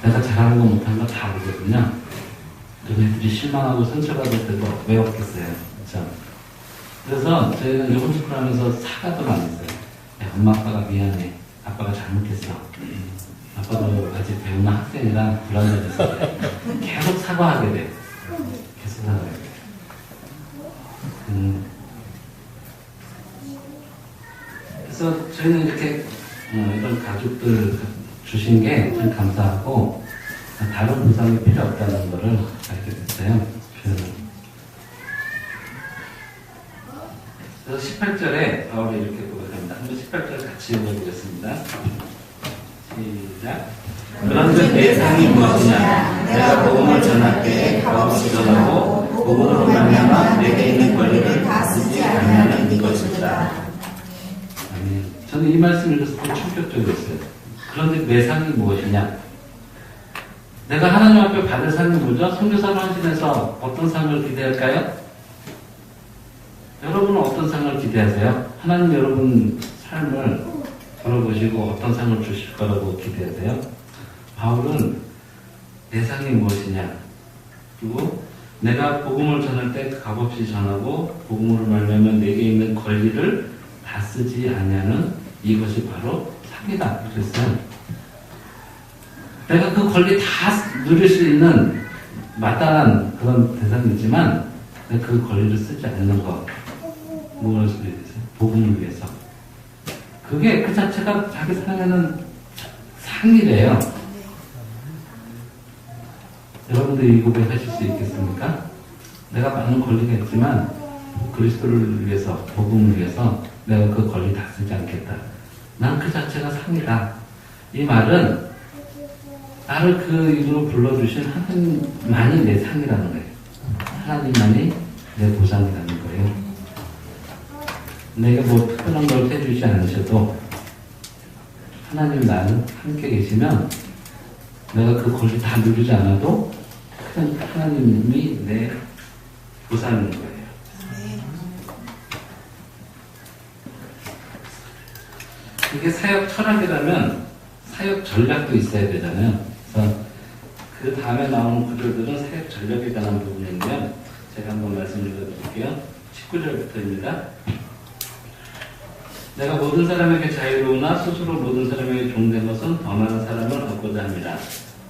내가 잘하는 거 못하는 거 다 보거든요. 그래서 애들이 실망하고 상처받을 때도 왜 없겠어요. 그렇죠? 그래서 저희는 홈스쿨 하면서 사과도 많이 했어요. 야, 엄마 아빠가 미안해. 아빠가 잘못했어. 아빠도 아직 배우는 학생이라 불안해져서 계속 사과하게 돼. 계속 사과하게 돼. 그래서 저희는 이렇게 이런 가족들 주신 게 참 감사하고 다른 보상이 필요 없다는 거를 알게 됐어요. 그래서 18절에 바울이 이렇게 고백합니다. 한번 18절 같이 읽어보겠습니다. 시작. 그런즉 내 상이 무엇이냐? 내가 복음을 전할 때 값없이 전하고 복음으로 말미암아 내게 있는 권리를 다 쓰지 않냐는 이것이다. 아멘. 저는 이 말씀 읽었을 때 충격적이었어요. 그런데 내 상이 무엇이냐? 내가 하나님 앞에 받을 상이 뭐죠? 선교사로 헌신해서 어떤 상을 기대할까요? 여러분은 어떤 상을 기대하세요? 하나님 여러분 삶을 돌아보시고 어떤 상을 주실 거라고 기대하세요? 바울은 내 상이 무엇이냐? 그리고 내가 복음을 전할 때 값없이 전하고 복음으로 말미암아 내게 있는 권리를 다 쓰지 않냐는 이것이 바로 상이다. 그랬어요. 내가 그 권리 다 누릴 수 있는 마땅한 그런 대상이지만 내가 그 권리를 쓰지 않는 것. 무엇을 위해서? 복음을 위해서. 그게 그 자체가 자기 삶에는 상이래요. 여러분들이 이 고백하실 수 있겠습니까? 내가 많은 권리가 있지만 그리스도를 위해서, 복음을 위해서 내가 그 권리 다 쓰지 않겠다. 난 그 자체가 상이다. 이 말은 나를 그 이름으로 불러주신 하나님만이 내 상이라는 거예요. 하나님만이 내 보상이라는 거예요. 내가 뭐 특별한 걸 해주지 않으셔도 하나님 나는 함께 계시면 내가 그 권리 다 누리지 않아도 그냥 하나님이 내 보상인 거예요. 이게 사역 철학이라면 사역 전략도 있어야 되잖아요. 그래서 그 다음에 나오는 구절들은 사역 전략에 관한 부분인데요. 제가 한번 말씀드려드릴게요. 19절부터입니다. 내가 모든 사람에게 자유로우나 스스로 모든 사람에게 종된 것은 더 많은 사람을 얻고자 합니다.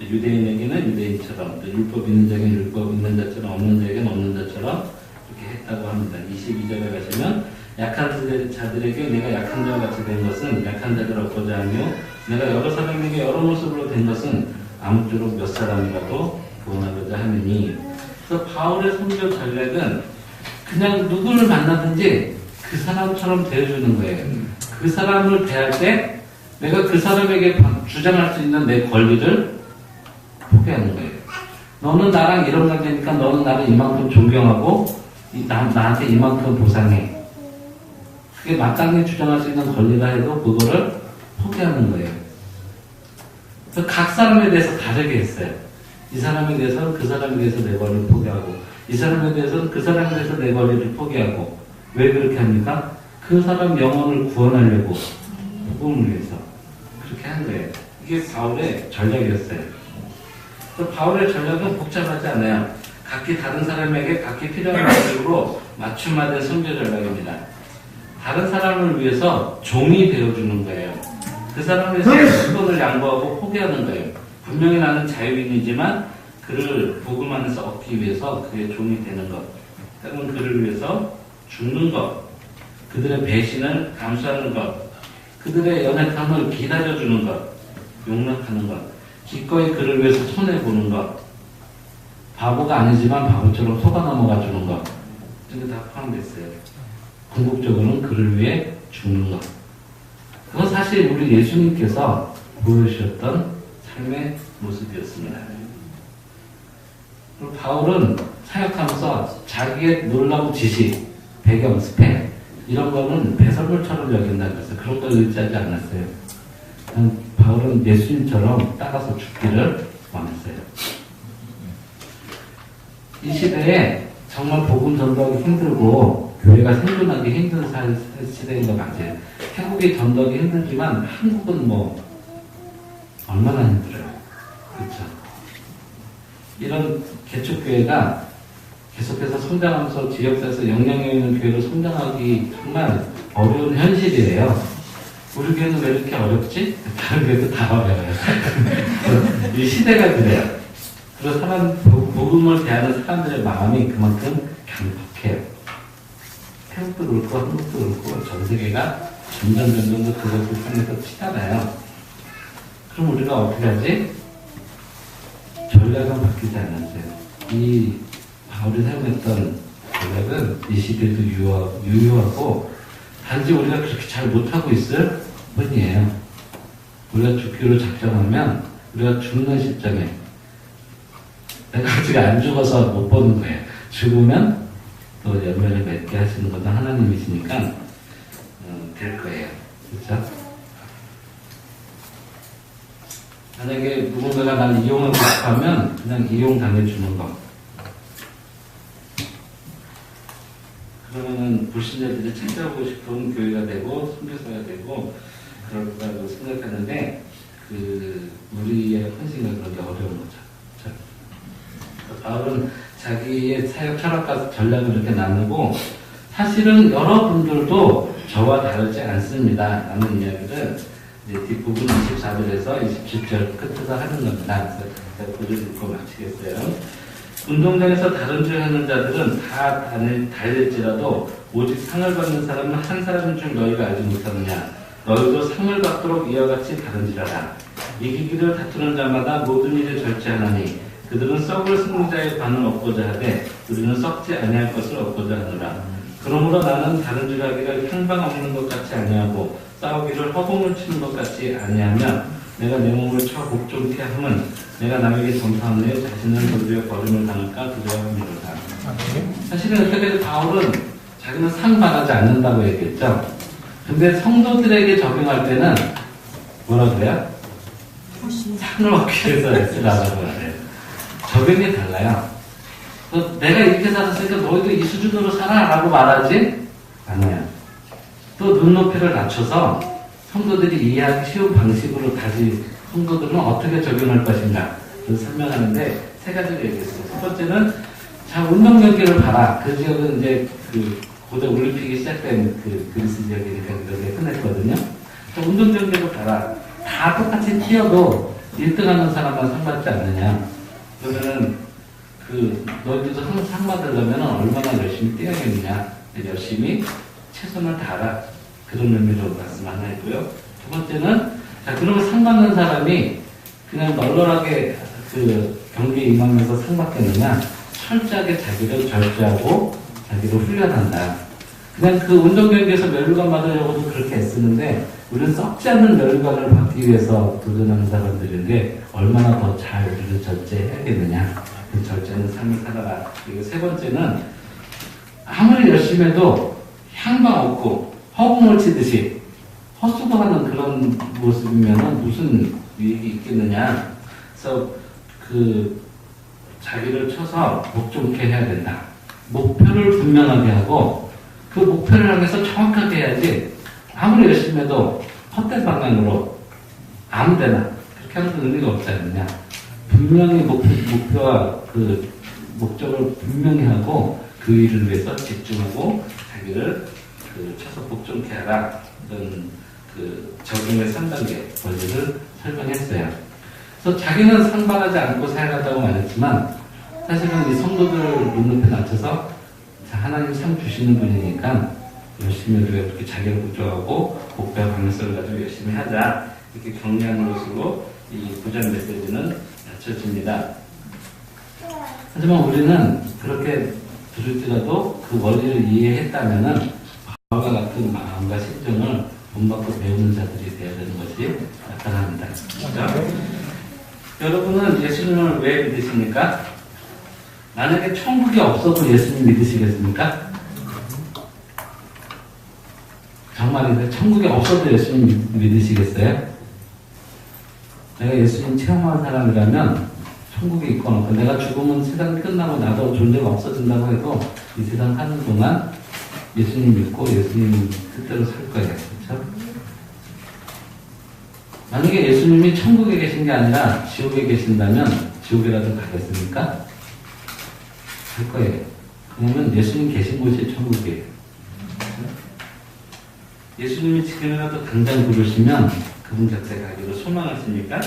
유대인에게는 유대인처럼, 율법 있는 자에게는 율법 있는 자처럼, 없는 자에게는 없는 자처럼 이렇게 했다고 합니다. 22절에 가시면 약한 자들에게 내가 약한 자와 같이 된 것은 약한 자를 얻고자 하며 내가 여러 사람에게 여러 모습으로 된 것은 아무쪼록 몇 사람이라도 구원하고자 하느니. 그래서 바울의 선교 전략은 그냥 누구를 만나든지 그 사람처럼 대해주는 거예요. 그 사람을 대할 때 내가 그 사람에게 주장할 수 있는 내 권리를 포기하는 거예요. 너는 나랑 이런 관계니까 너는 나를 이만큼 존경하고 나한테 이만큼 보상해. 그게 마땅히 주장할 수 있는 권리라 해도 그거를 포기하는 거예요. 그래서 각 사람에 대해서 다르게 했어요. 이 사람에 대해서는 그 사람에 대해서 내 권리를 포기하고 이 사람에 대해서는 그 사람에 대해서 내 권리를 포기하고. 왜 그렇게 합니까? 그 사람 영혼을 구원하려고 복음을 위해서 그렇게 한 거예요. 이게 바울의 전략이었어요. 그래서 바울의 전략은 복잡하지 않아요. 각기 다른 사람에게 각기 필요한 방식으로 맞춤화된 선교 전략입니다. 다른 사람을 위해서 종이 되어주는 거예요. 그 사람의 수건을 양보하고 포기하는 거예요. 분명히 나는 자유인이지만 그 그를 복음 안에서 얻기 위해서 그의 종이 되는 것, 때로는 그를 위해서 죽는 것, 그들의 배신을 감수하는 것, 그들의 연약함을 기다려주는 것, 용납하는 것, 기꺼이 그를 위해서 손해보는 것, 바보가 아니지만 바보처럼 속아 넘어가 주는 것, 이게 다 포함됐어요. 궁극적으로는 그를 위해 죽는 것. 그건 사실 우리 예수님께서 보여주셨던 삶의 모습이었습니다. 그리고 바울은 사역하면서 자기의 놀라운 지식, 배경, 스펙 이런 거는 배설물처럼 여긴다고 해서 그런 걸 의지하지 않았어요. 바울은 예수님처럼 따라서 죽기를 원했어요. 이 시대에 정말 복음 전도하기 힘들고 교회가 생존하기 힘든 시대인 거 맞아요. 태국이 전도하기 힘들지만 한국은 뭐 얼마나 힘들어요. 그렇죠? 이런 개척교회가 계속해서 성장하면서 지역사에서 영향력 있는 교회로 성장하기 정말 어려운 현실이에요. 우리 교회는 왜 이렇게 어렵지? 다른 교회도 다 어려워요. 이 시대가 그래요. 그리고 복음을 대하는 사람들의 마음이 그만큼 강박해요. 태국도 그렇고 한국도 그렇고 전 세계가 점점 더 그것을 통해서 치닫아요. 그럼 우리가 어떻게 하지? 전략은 바뀌지 않았어요. 이 바울이 사용했던 전략은 이 시대에도 유효하고 단지 우리가 그렇게 잘 못하고 있을 뿐이에요. 우리가 죽기로 작정하면 우리가 죽는 시점에 내가 아직 안 죽어서 못 보는 거예요. 죽으면 또 열매를 맺게 하시는 것은 하나님이시니까 될 거예요. 그렇죠? 만약에 누군가가 날 이용하고 싶으면 그냥 이용당해주는 거. 그러면은 불신자들이 찾아오고 싶은 교회가 되고 선교사가 되고 그럴 거라고 생각하는데 우리의 헌신과 그런 게 어려운 거죠. 바울은 자기의 사역 철학과 전략을 이렇게 나누고 사실은 여러분들도 저와 다르지 않습니다. 라는 이야기를 이제 뒷부분 24절에서 27절 끝에서 하는 겁니다. 그래서 그를 읽고 마치겠어요. 운동장에서 다른 줄 하는 자들은 다 달릴지라도 오직 상을 받는 사람은 한 사람인 줄 너희가 알지 못하느냐. 너희도 상을 받도록 이와 같이 다른지라라. 이기기를 다투는 자마다 모든 일에 절제하나니 그들은 썩을 승자의 반을 얻고자 하되 우리는 썩지 아니할 것을 얻고자 하노라. 그러므로 나는 다른 줄 하기를 향방 없는 것 같이 아니하고 싸우기를 허공을 치는 것 같이 아니하며 내가 내 몸을 쳐 복종케 함은 내가 남에게 전파한 후에 자신은 도주에 버림을 당할까 두려워함이로다. 사실은 이렇게 바울은 자기는 상 받지 않는다고 얘기했죠. 근데 성도들에게 적용할 때는 뭐라 그래요? 상을 얻기 위해서 애쓰라고 그래요. 적용이 달라요. 내가 이렇게 살았으니까 너희도 이 수준으로 살아라고 말하지 않아요. 또 눈높이를 낮춰서 성도들이 이해하기 쉬운 방식으로 다시 성도들은 어떻게 적용할 것인가 그래서 설명하는데 세 가지를 얘기했어요. 첫 번째는 자 운동 경기를 봐라. 그 지역은 이제 고대 올림픽이 시작된 그리스 지역이니까 그렇게 흔했거든요. 자, 운동 경기를 봐라. 다 똑같이 뛰어도 1등하는 사람만 상 받지 않느냐. 그러면은 너희들도 상 받으려면 얼마나 열심히 뛰어야겠느냐. 열심히 최선을 다하라. 그런 의미로 말씀 하나 했고요. 두 번째는 자 그러면 상 받는 사람이 그냥 널널하게 경기에 임하면서 상 받겠느냐. 철저하게 자기를 절제하고 자기를 훈련한다. 그냥 운동 경기에서 멸류관 받으려고도 그렇게 애쓰는데 우리는 썩지 않는 멸류관을 받기 위해서 도전하는 사람들인데 얼마나 더 잘 우리를 절제해야겠느냐. 그 절제하는 삶을 살아라. 그리고 세 번째는 아무리 열심히 해도 향방 없고 허공을 치듯이 헛수고하는 그런 모습이면 무슨 유익이 있겠느냐. 그래서 자기를 쳐서 목적케 해야 된다. 목표를 분명하게 하고 그 목표를 향해서 정확하게 해야지 아무리 열심히 해도 헛된 방향으로 아무데나 그렇게 하는 의미가 없지 않느냐. 분명히 목표와 목적을 분명히 하고 그 일을 위해서 집중하고 자기를 쳐서 복종케 하라. 이런 적용의 3단계 원리를 설명했어요. 그래서 자기는 상관하지 않고 살아가다고 말했지만 사실은 이 성도들 눈높이에 낮춰서 하나님 상 주시는 분이니까 열심히 우리가 그렇게 자기를 부족하고 복배와 강력성을 가지고 열심히 하자 이렇게 격려하는 것으로 이 9장 메시지는 낮춰집니다. 하지만 우리는 그렇게 들을지라도 그 원리를 이해했다면은 바울과 같은 마음과 심정을 본받고 배우는 자들이 되어야 되는 것이 나타납니다. 그렇죠? 여러분은 예수님을 왜 믿으십니까? 만약에 천국이 없어도 예수님 믿으시겠습니까? 정말인데 천국이 없어도 예수님 믿으시겠어요? 내가 예수님 체험한 사람이라면 천국에 있거나 없고 내가 죽으면 세상이 끝나고 나도 존재가 없어진다고 해도 이 세상 사는 동안 예수님 믿고 예수님 뜻대로 살 거예요. 그렇죠? 만약에 예수님이 천국에 계신 게 아니라 지옥에 계신다면 지옥이라도 가겠습니까? 갈 거예요. 그러면 예수님 계신 곳이 천국이에요. 예수님이 지금이라도 당장 부르시면 그분 곁에 가기로 소망하십니까?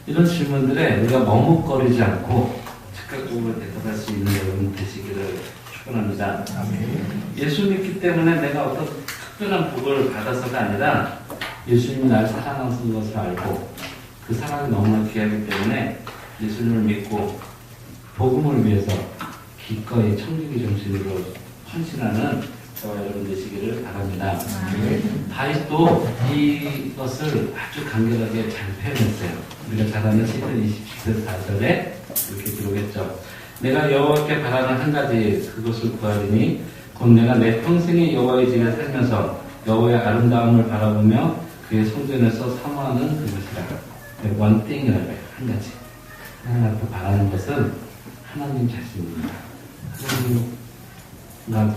이런 질문들에 우리가 머뭇거리지 않고 즉각적으로 대답할 수 있는 여러분 되시기를 축원합니다. 예수 믿기 때문에 내가 어떤 특별한 복을 받아서가 아니라 예수님이 날 사랑하시는 것을 알고 그 사랑이 너무나 귀하기 때문에 예수님을 믿고 복음을 위해서 기꺼이 청지기 정신으로 헌신하는 저와 여러분 되시기를 바랍니다. 다윗도 이것을 아주 간결하게 잘 표현했어요. 우리가 잘 아는 시편 20편 4절에 이렇게 기록했죠. 내가 여호와께 바라는 한 가지 그것을 구하리니 곧 내가 내 평생에 여호와의 집에 살면서 여호와의 아름다움을 바라보며 그의 성전에서 사모하는 그것이라. one thing이라고 해요. 한 가지. 하나님 앞에 바라는 것은 하나님 자신입니다. 하나님과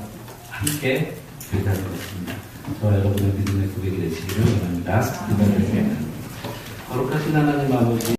함께 교제하는 것입니다. 저와 여러분의 믿음의 고백이 되시기를 원합니다. 기도하겠습니다. 거룩하신 하나님 아버지